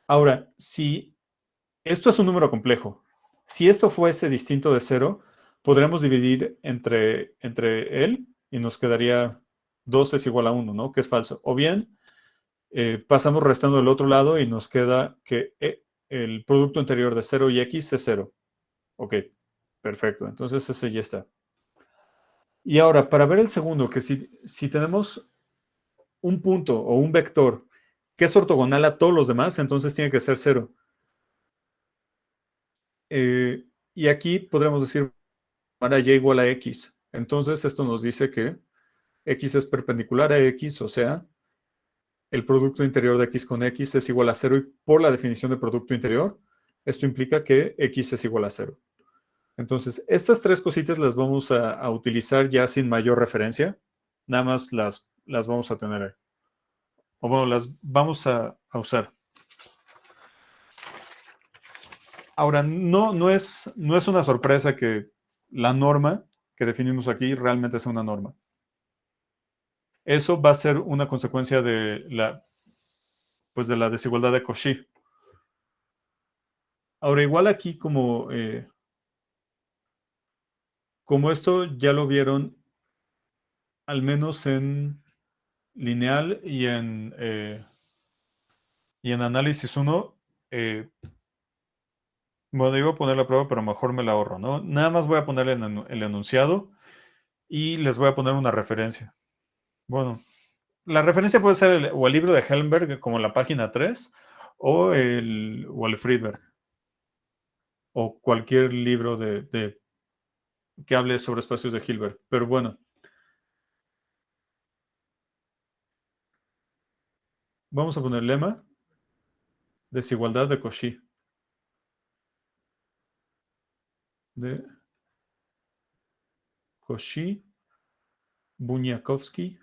Ahora, si esto es un número complejo, si esto fuese distinto de 0, podremos dividir entre él y nos quedaría 2 es igual a 1, ¿no? Que es falso. O bien, pasamos restando del otro lado y nos queda que el producto interior de 0 y x es 0. Ok, perfecto. Entonces ese ya está. Y ahora, para ver el segundo, que si tenemos un punto o un vector que es ortogonal a todos los demás, entonces tiene que ser 0. Y aquí podríamos decir para y igual a x. Entonces esto nos dice que x es perpendicular a x, o sea, el producto interior de x con x es igual a 0 y por la definición de producto interior, esto implica que x es igual a 0. Entonces, estas tres cositas las vamos a utilizar ya sin mayor referencia. Nada más las vamos a tener ahí. O bueno, las vamos a usar. Ahora, no es una sorpresa que la norma que definimos aquí realmente sea una norma. Eso va a ser una consecuencia de pues de la desigualdad de Cauchy. Ahora, igual aquí como esto ya lo vieron, al menos en lineal y en análisis 1, bueno, iba a poner la prueba, pero mejor me la ahorro, ¿no? Nada más voy a poner el enunciado y les voy a poner una referencia. Bueno, la referencia puede ser o el libro de Helmberg, como la página 3, o el Friedberg, o cualquier libro que hable sobre espacios de Hilbert. Pero bueno, vamos a poner lema, desigualdad de Cauchy. De Cauchy, Bunyakovsky.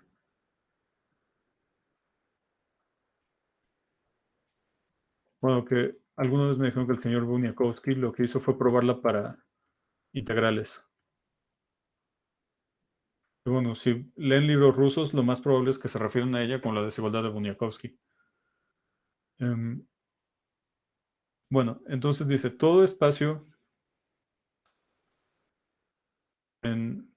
Bueno, que alguna vez me dijeron que el señor Bunyakovsky lo que hizo fue probarla para integrales. Y bueno, si leen libros rusos, lo más probable es que se refieren a ella con la desigualdad de Bunyakovsky. Bueno, entonces dice, todo espacio en...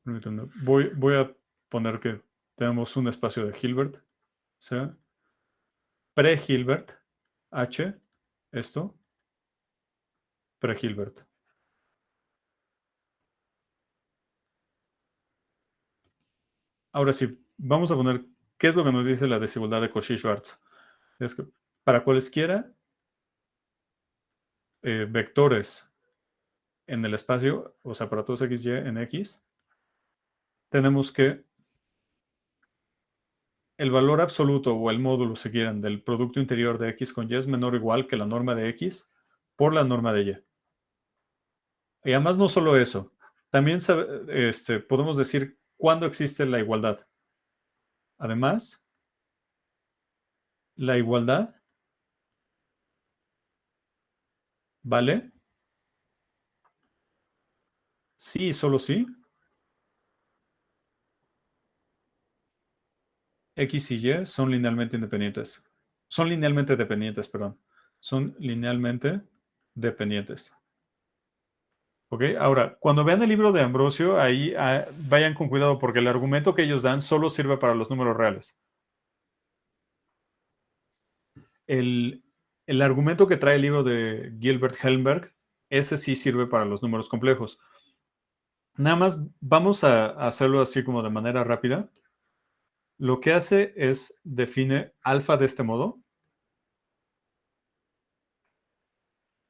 Permítanme, voy a poner que tenemos un espacio de Hilbert, o sea, pre-Hilbert, H, esto, pre-Hilbert. Ahora sí, vamos a poner qué es lo que nos dice la desigualdad de Cauchy-Schwarz. Es que para cualesquiera vectores en el espacio, o sea, para todos xy en x, tenemos que el valor absoluto o el módulo, si quieren, del producto interior de x con y es menor o igual que la norma de x por la norma de y. Y además no solo eso, también podemos decir cuándo existe la igualdad. Además, la igualdad vale sí y solo sí x y y son linealmente independientes. Son linealmente dependientes, perdón. Son linealmente dependientes. ¿Ok? Ahora, cuando vean el libro de Ambrosio, ahí vayan con cuidado porque el argumento que ellos dan solo sirve para los números reales. El argumento que trae el libro de Gilbert Helmberg, ese sí sirve para los números complejos. Nada más vamos a hacerlo así como de manera rápida. Lo que hace es define alfa de este modo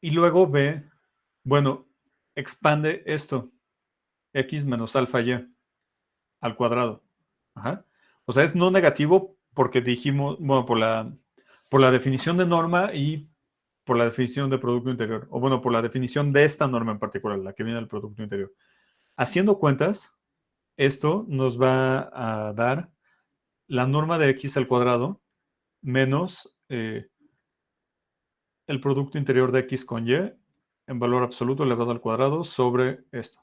y luego ve, bueno, expande esto, x menos alfa y al cuadrado. Ajá. O sea, es no negativo porque dijimos, bueno, por la definición de norma y por la definición de producto interior. O bueno, por la definición de esta norma en particular, la que viene del producto interior. Haciendo cuentas, esto nos va a dar la norma de x al cuadrado menos el producto interior de x con y en valor absoluto elevado al cuadrado sobre esto.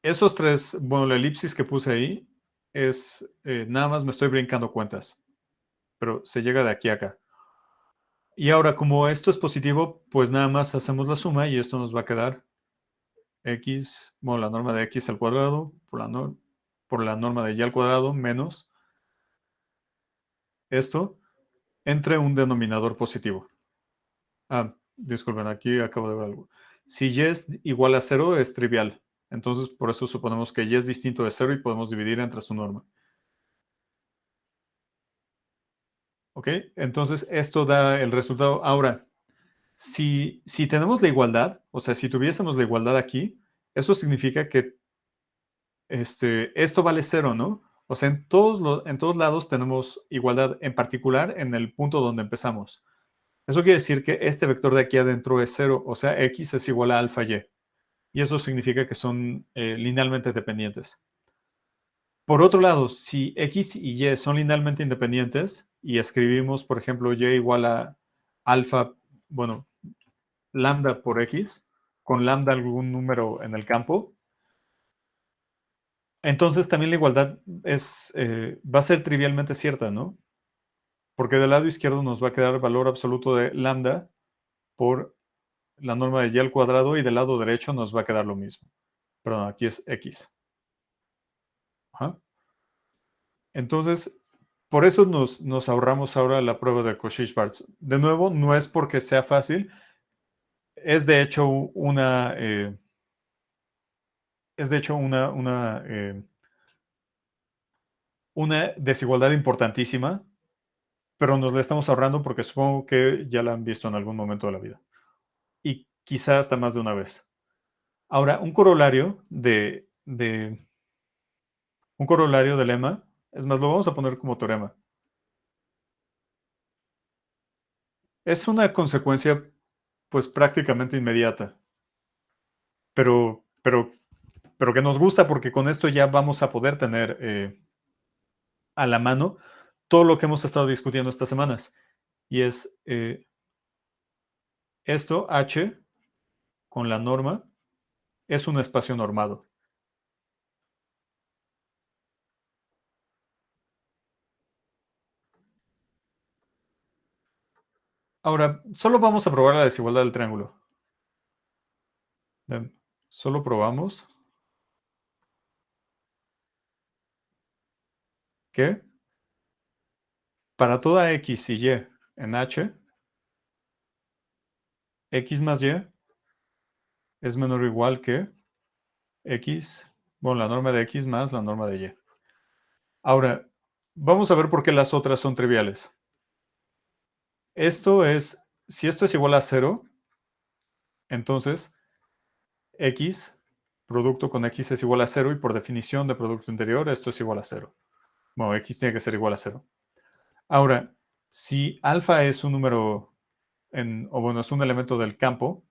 Esos tres, bueno, la elipsis que puse ahí es, nada más me estoy brincando cuentas, pero se llega de aquí a acá. Y ahora, como esto es positivo, pues nada más hacemos la suma y esto nos va a quedar x, bueno, la norma de x al cuadrado por la norma de y al cuadrado menos esto entre un denominador positivo. Ah, disculpen, aquí acabo de ver algo. Si y es igual a 0 es trivial. Entonces, por eso suponemos que y es distinto de 0 y podemos dividir entre su norma. ¿Ok? Entonces, esto da el resultado. Ahora, si tenemos la igualdad, o sea, si tuviésemos la igualdad aquí, eso significa que esto vale 0, ¿no? O sea, en todos lados tenemos igualdad, en particular en el punto donde empezamos. Eso quiere decir que este vector de aquí adentro es 0, o sea, x es igual a alfa y. Y eso significa que son linealmente dependientes. Por otro lado, si X y Y son linealmente independientes y escribimos, por ejemplo, Y igual a alfa, bueno, lambda por X, con lambda algún número en el campo, entonces también la igualdad va a ser trivialmente cierta, ¿no? Porque del lado izquierdo nos va a quedar el valor absoluto de lambda por la norma de y al cuadrado y del lado derecho nos va a quedar lo mismo. Perdón, aquí es X. Ajá. Entonces, por eso nos ahorramos ahora la prueba de Cauchy-Schwarz. De nuevo, no es porque sea fácil, es de hecho una desigualdad importantísima, pero nos la estamos ahorrando porque supongo que ya la han visto en algún momento de la vida. Y quizá hasta más de una vez. Ahora, un corolario de lema, es más, lo vamos a poner como teorema. Es una consecuencia, pues, prácticamente inmediata. Pero que nos gusta porque con esto ya vamos a poder tener a la mano todo lo que hemos estado discutiendo estas semanas. Y es esto, H, con la norma, es un espacio normado. Ahora, solo vamos a probar la desigualdad del triángulo. Solo probamos que para toda X y Y en H, X más Y es menor o igual que X, bueno, la norma de X más la norma de Y. Ahora, vamos a ver por qué las otras son triviales. Si esto es igual a 0, entonces X, producto con X es igual a 0 y por definición de producto interior esto es igual a 0. Bueno, X tiene que ser igual a 0. Ahora, si alfa es un número, o bueno, es un elemento del campo,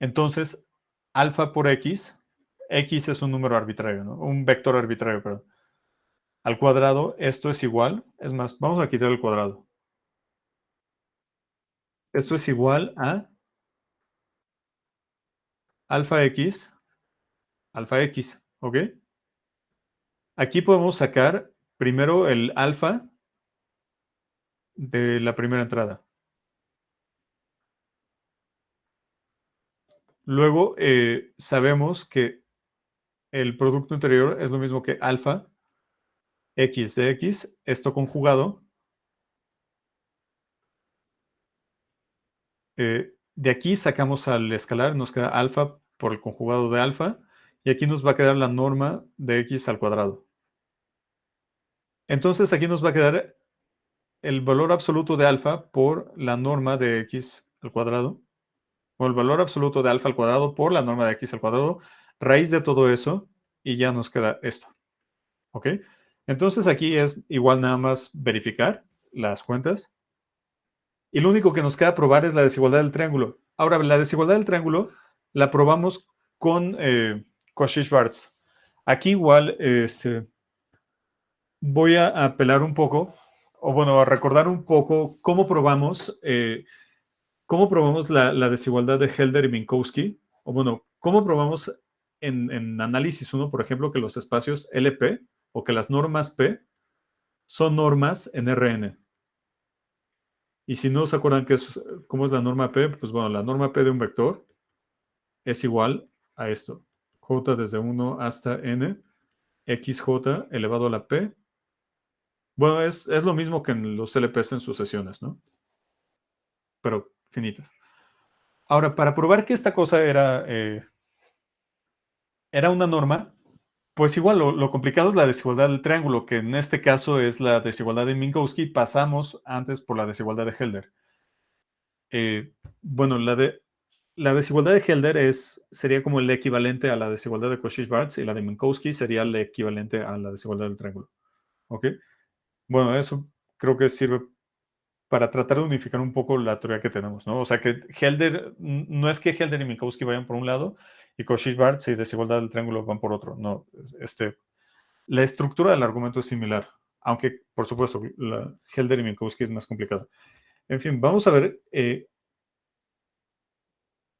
entonces alfa por X es un número arbitrario, ¿no? Un vector arbitrario, perdón. Al cuadrado, esto es igual, es más, vamos a quitar el cuadrado. Esto es igual a alfa X, ¿ok? Aquí podemos sacar primero el alfa de la primera entrada. Luego sabemos que el producto interior es lo mismo que alfa X de X, esto conjugado. De aquí sacamos al escalar, nos queda alfa por el conjugado de alfa, y aquí nos va a quedar la norma de X al cuadrado. Entonces aquí nos va a quedar el valor absoluto de alfa por la norma de X al cuadrado, o el valor absoluto de alfa al cuadrado por la norma de X al cuadrado, raíz de todo eso, y ya nos queda esto. ¿Ok? Entonces aquí es igual nada más verificar las cuentas. Y lo único que nos queda probar es la desigualdad del triángulo. Ahora, la desigualdad del triángulo la probamos con Cauchy-Schwarz. Aquí igual voy a apelar un poco, o bueno, a recordar un poco cómo probamos la desigualdad de Helder y Minkowski. O bueno, cómo probamos en análisis 1, por ejemplo, que los espacios LP o que las normas P son normas en Rn. Y si no se acuerdan cómo es la norma P, pues bueno, la norma P de un vector es igual a esto. J desde 1 hasta n, xj elevado a la P. Bueno, es lo mismo que en los LPs en sucesiones, ¿no? Pero finitas. Ahora, para probar que esta cosa era una norma, pues igual lo complicado es la desigualdad del triángulo, que en este caso es la desigualdad de Minkowski. Pasamos antes por la desigualdad de Helder. Bueno, la desigualdad de Helder sería como el equivalente a la desigualdad de Cauchy-Schwarz y la de Minkowski sería el equivalente a la desigualdad del triángulo. ¿Ok? Bueno, eso creo que sirve para tratar de unificar un poco la teoría que tenemos, ¿no? O sea, que Helder, no es que Helder y Minkowski vayan por un lado y Cauchy-Schwarz y desigualdad del triángulo van por otro. No, La estructura del argumento es similar, aunque, por supuesto, la Helder y Minkowski es más complicada. En fin, vamos a ver,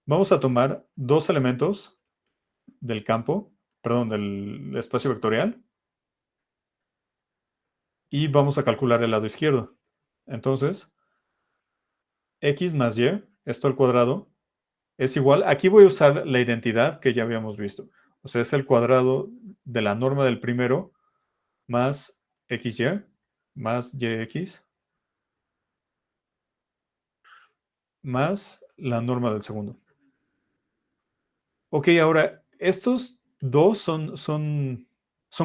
vamos a tomar dos elementos del campo, perdón, del espacio vectorial, y vamos a calcular el lado izquierdo. Entonces, x más y, esto al cuadrado, es igual, aquí voy a usar la identidad que ya habíamos visto. O sea, es el cuadrado de la norma del primero más xy más yx más la norma del segundo. Ok, ahora, estos dos son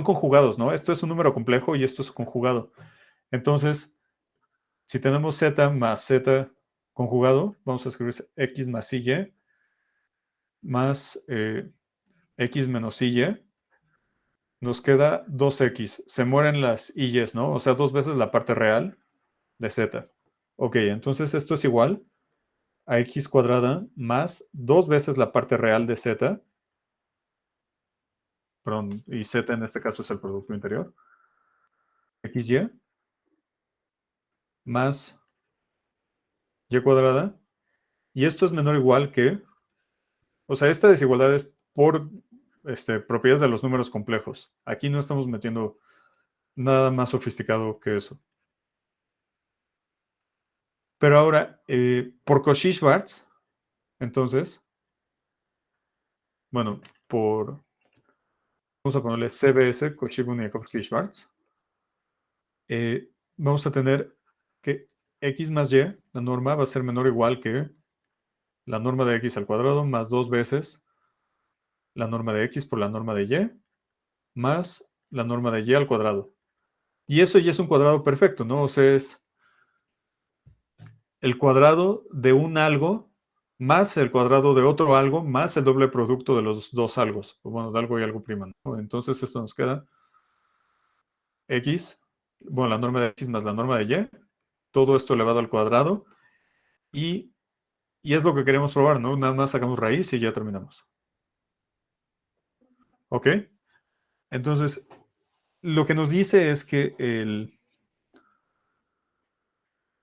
conjugados, ¿no? Esto es un número complejo y esto es conjugado. Entonces, si tenemos z más z conjugado, vamos a escribir x más y más x menos y, nos queda 2x. Se mueren las y's, ¿no? O sea, dos veces la parte real de z. Ok, entonces esto es igual a x cuadrada más dos veces la parte real de z, perdón, y z en este caso es el producto interior, xy más y cuadrada, y esto es menor o igual que, o sea, esta desigualdad es por propiedades de los números complejos. Aquí no estamos metiendo nada más sofisticado que eso. Pero ahora, por Cauchy-Schwarz, entonces, bueno, vamos a ponerle CBS, Cauchy-Bunyakovsky-Schwarz, vamos a tener que x más y, la norma, va a ser menor o igual que la norma de x al cuadrado más dos veces la norma de x por la norma de y más la norma de y al cuadrado. Y eso ya es un cuadrado perfecto, ¿no? O sea, es el cuadrado de un algo más el cuadrado de otro algo más el doble producto de los dos algos. O bueno, de algo y algo prima, ¿no? Entonces esto nos queda x, bueno, la norma de x más la norma de y, todo esto elevado al cuadrado, y, y es lo que queremos probar, ¿no? Nada más sacamos raíz y ya terminamos. ¿Ok? Entonces, lo que nos dice es que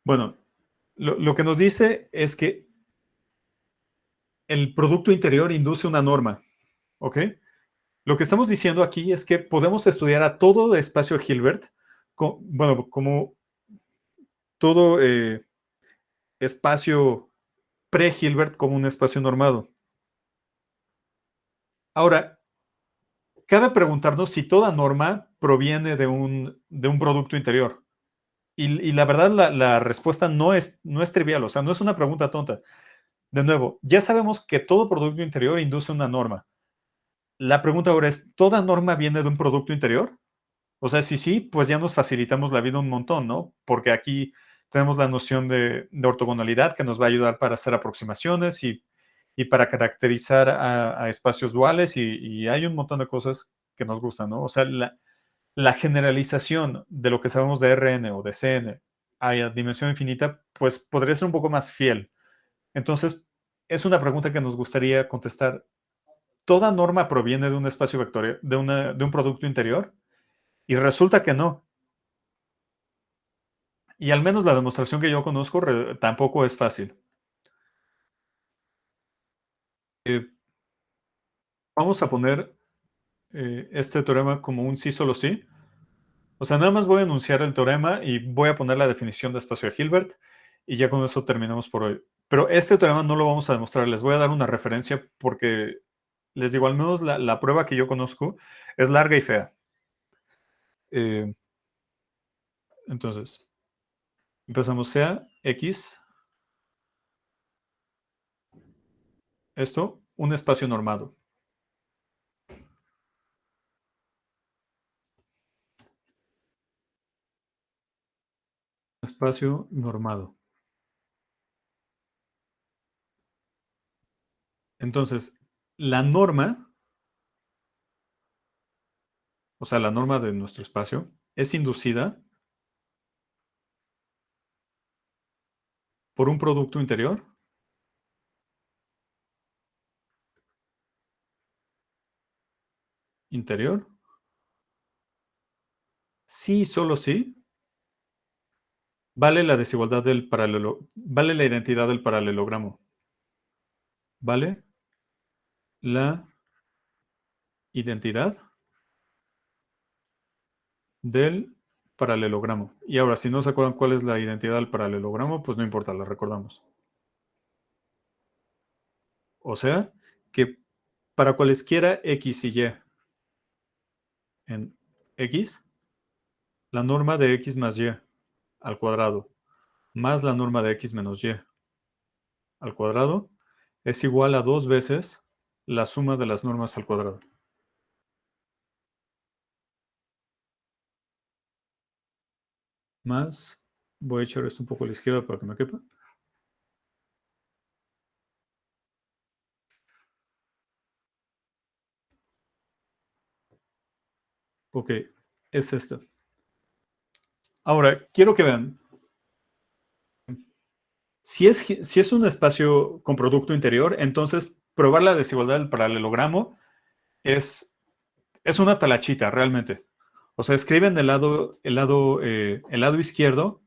bueno, lo que nos dice es que el producto interior induce una norma, ¿ok? Lo que estamos diciendo aquí es que podemos estudiar a todo espacio Hilbert, bueno, como todo espacio pre-Hilbert como un espacio normado. Ahora, cabe preguntarnos si toda norma proviene de un producto interior. Y la verdad, la respuesta no es trivial, o sea, no es una pregunta tonta. De nuevo, ya sabemos que todo producto interior induce una norma. La pregunta ahora es, ¿toda norma viene de un producto interior? O sea, si sí, pues ya nos facilitamos la vida un montón, ¿no? Porque aquí tenemos la noción de ortogonalidad que nos va a ayudar para hacer aproximaciones y para caracterizar a espacios duales y hay un montón de cosas que nos gustan, ¿no? O sea, la generalización de lo que sabemos de Rn o de Cn a dimensión infinita, pues podría ser un poco más fiel. Entonces, es una pregunta que nos gustaría contestar. ¿Toda norma proviene de un espacio vectorial, de un producto interior? Y resulta que no. Y al menos la demostración que yo conozco tampoco es fácil. Eh, Vamos a poner este teorema como un sí solo sí. O sea, nada más voy a enunciar el teorema y voy a poner la definición de espacio de Hilbert y ya con eso terminamos por hoy. Pero este teorema no lo vamos a demostrar, les voy a dar una referencia porque les digo, al menos la prueba que yo conozco es larga y fea. Entonces, empezamos sea X, esto, un espacio normado. Espacio normado. Entonces, la norma, o sea, la norma de nuestro espacio, es inducida por un producto interior interior sí, solo sí, vale la desigualdad del vale la identidad del paralelogramo. Vale la identidad del paralelogramo. Y ahora, si no se acuerdan cuál es la identidad del paralelogramo, pues no importa, la recordamos. O sea, que para cualesquiera x y y en x, la norma de x más y al cuadrado más la norma de x menos y al cuadrado es igual a 2 veces la suma de las normas al cuadrado. Más, voy a echar esto un poco a la izquierda para que me quepa. Ok, es esta. Ahora, quiero que vean. Si es un espacio con producto interior, entonces probar la desigualdad del paralelogramo es una talachita, realmente. O sea, escriben el lado izquierdo,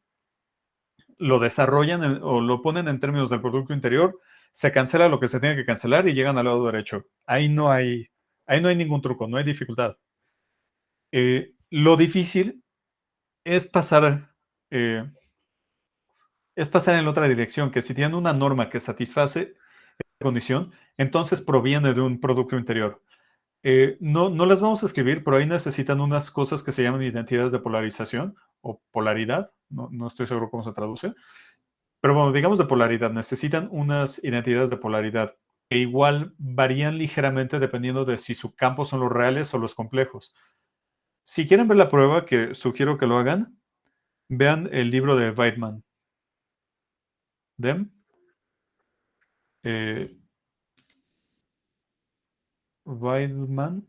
lo desarrollan o lo ponen en términos del producto interior, se cancela lo que se tiene que cancelar y llegan al lado derecho. Ahí no hay ningún truco, no hay dificultad. Lo difícil es pasar, eh, en la otra dirección, que si tienen una norma que satisface esa condición, entonces proviene de un producto interior. No las vamos a escribir, pero ahí necesitan unas cosas que se llaman identidades de polarización o polaridad, no estoy seguro cómo se traduce, pero bueno, digamos de polaridad, necesitan unas identidades de polaridad que igual varían ligeramente dependiendo de si su campo son los reales o los complejos. Si quieren ver la prueba, que sugiero que lo hagan, vean el libro de Weidman. Dem. Weidman,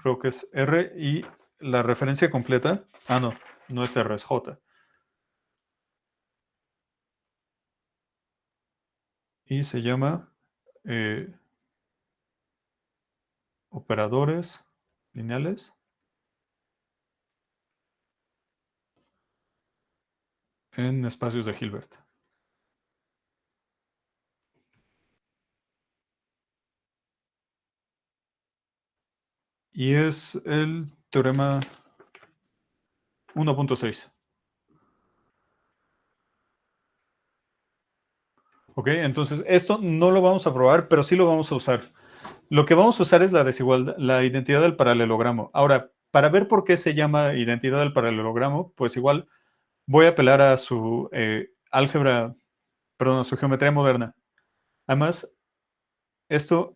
creo que es R, y la referencia completa, no es R, es J. Y se llama operadores lineales en espacios de Hilbert. Y es el teorema 1.6. Ok, entonces esto no lo vamos a probar, pero sí lo vamos a usar. Lo que vamos a usar es la desigualdad, la identidad del paralelogramo. Ahora, para ver por qué se llama identidad del paralelogramo, pues igual voy a apelar a su álgebra, perdón, a su geometría moderna. Además, esto,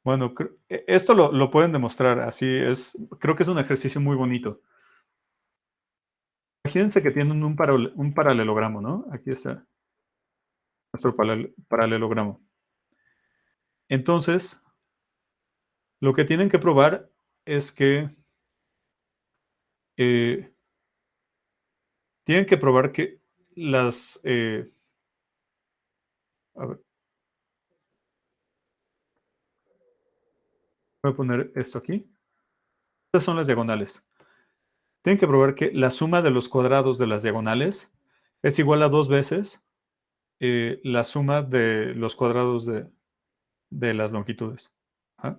bueno, esto lo pueden demostrar, así es, creo que es un ejercicio muy bonito. Imagínense que tienen un paralelogramo, ¿no? Aquí está nuestro paralelogramo. Entonces, lo que tienen que probar es que tienen que probar que las... a ver, voy a poner esto aquí. Estas son las diagonales. Tienen que probar que la suma de los cuadrados de las diagonales es igual a 2 veces la suma de los cuadrados de las longitudes. ¿Ah?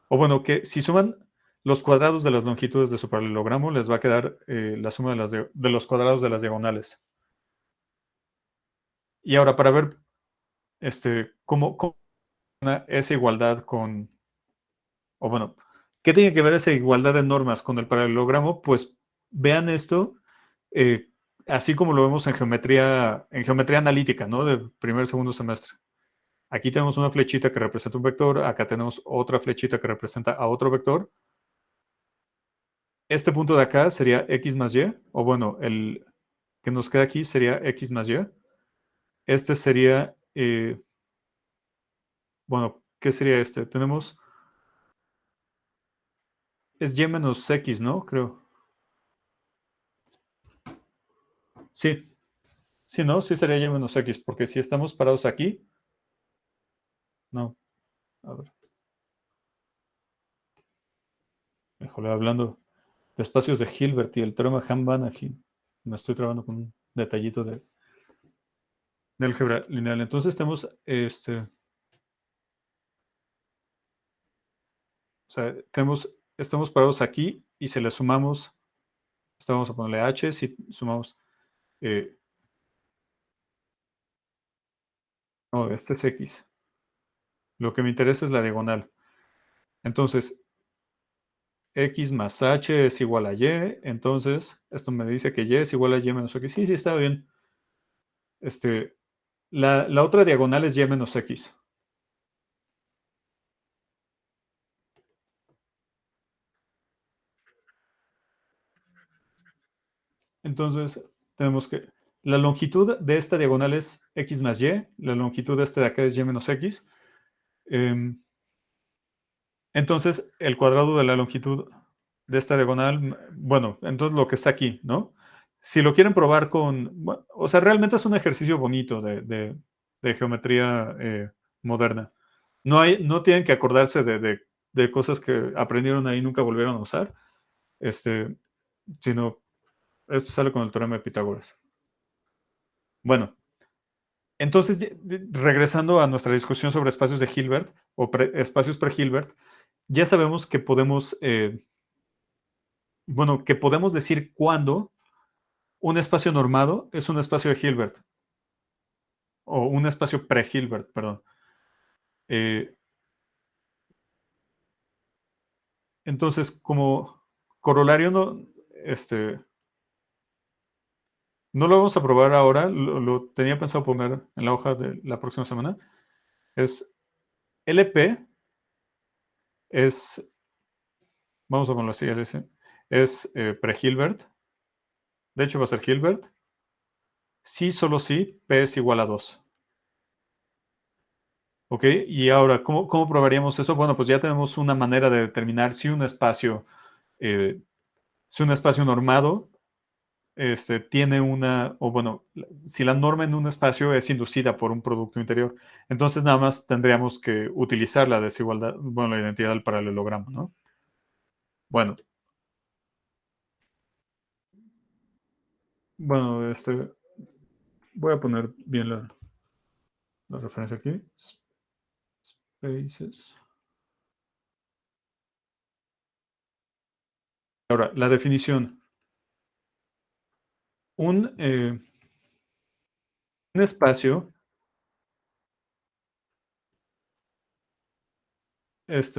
O bueno, que si suman los cuadrados de las longitudes de su paralelogramo, les va a quedar la suma de los cuadrados de las diagonales. Y ahora, para ver cómo esa igualdad con, o bueno, ¿qué tiene que ver esa igualdad de normas con el paralelogramo? Pues vean esto, eh, así como lo vemos en geometría analítica, ¿no? De primer, segundo semestre. Aquí tenemos una flechita que representa un vector, acá tenemos otra flechita que representa a otro vector. Este punto de acá sería x más y, o bueno, el que nos queda aquí sería x más y. Este sería, bueno, ¿qué sería este? Tenemos, es y menos x, ¿no? Creo. Sí, sí, ¿no? Sí sería y menos x, porque si estamos parados aquí, no. A ver. Híjole, hablando de espacios de Hilbert y el teorema Hahn-Banach, me estoy trabajando con un detallito de álgebra lineal. Entonces tenemos o sea, estamos parados aquí y si le sumamos, vamos a ponerle h, si sumamos, no, este es x. Lo que me interesa es la diagonal. Entonces, x más h es igual a y, entonces esto me dice que y es igual a y menos x. Sí, sí, está bien. La otra diagonal es y menos x. Entonces, tenemos que la longitud de esta diagonal es x más y, la longitud de este de acá es y menos x. Entonces, el cuadrado de la longitud de esta diagonal, bueno, entonces lo que está aquí, ¿no? Si lo quieren probar con, bueno, o sea, realmente es un ejercicio bonito de geometría moderna. No tienen que acordarse de cosas que aprendieron ahí y nunca volvieron a usar, sino esto sale con el teorema de Pitágoras. Bueno, entonces, regresando a nuestra discusión sobre espacios de Hilbert o espacios pre-Hilbert, ya sabemos que podemos, que podemos decir cuándo un espacio normado es un espacio de Hilbert o un espacio pre-Hilbert, perdón. Entonces, como corolario, no lo vamos a probar ahora, lo tenía pensado poner en la hoja de la próxima semana. Es LP, vamos a ponerlo así, LC, es pre-Hilbert. De hecho, va a ser Hilbert. Sí, solo sí, P es igual a 2. ¿Ok? Y ahora, ¿cómo probaríamos eso? Bueno, pues ya tenemos una manera de determinar si un espacio normado tiene si la norma en un espacio es inducida por un producto interior, entonces nada más tendríamos que utilizar la desigualdad, la identidad del paralelogramo, ¿no? Bueno, voy a poner bien la referencia aquí. Spaces. Ahora, la definición. Un espacio, es,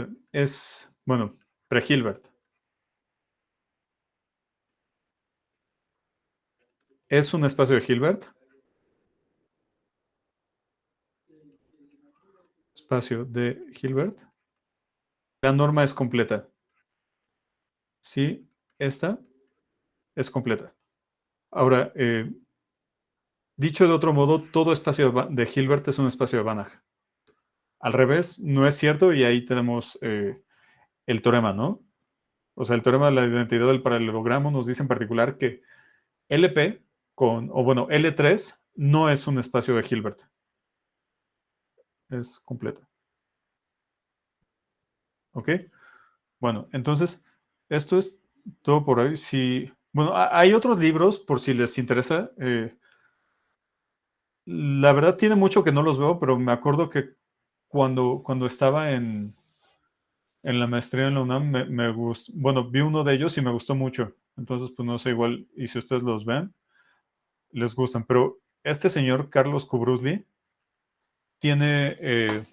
pre-Hilbert. Es un espacio de Hilbert. Espacio de Hilbert. La norma es completa. Sí, esta es completa. Ahora, dicho de otro modo, todo espacio de Hilbert es un espacio de Banach. Al revés, no es cierto y ahí tenemos el teorema, ¿no? O sea, el teorema de la identidad del paralelogramo nos dice en particular que LP L3 no es un espacio de Hilbert. Es completa. ¿Ok? Bueno, entonces, esto es todo por hoy. Hay otros libros, por si les interesa. La verdad tiene mucho que no los veo, pero me acuerdo que cuando estaba en la maestría en la UNAM, me gustó, vi uno de ellos y me gustó mucho. Entonces, pues no sé, igual, y si ustedes los ven, les gustan. Pero este señor, Carlos Kubrusli, tiene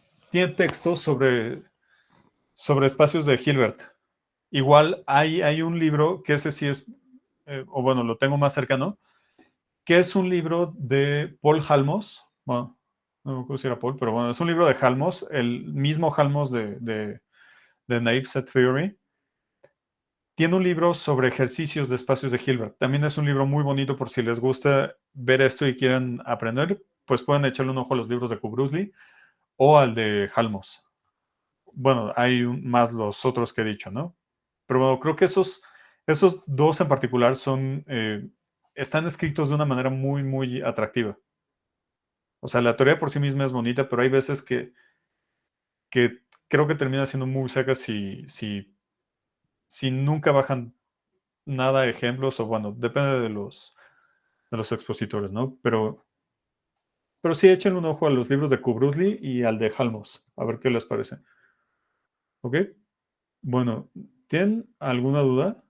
textos sobre espacios de Hilbert. Igual hay un libro que ese sí es, lo tengo más cercano, que es un libro de Paul Halmos. Bueno, no me acuerdo si era Paul, pero bueno, es un libro de Halmos, el mismo Halmos de Naive Set Theory. Tiene un libro sobre ejercicios de espacios de Hilbert. También es un libro muy bonito por si les gusta ver esto y quieren aprender, pues pueden echarle un ojo a los libros de Kubrusli o al de Halmos. Bueno, hay más los otros que he dicho, ¿no? Pero bueno, creo que esos dos en particular están escritos de una manera muy, muy atractiva. O sea, la teoría por sí misma es bonita, pero hay veces que creo que termina siendo muy seca si si nunca bajan nada de ejemplos, o bueno, depende de los expositores, ¿no? Pero sí echen un ojo a los libros de Kubrusli y al de Halmos, a ver qué les parece. ¿Ok? Bueno, ¿tienen alguna duda?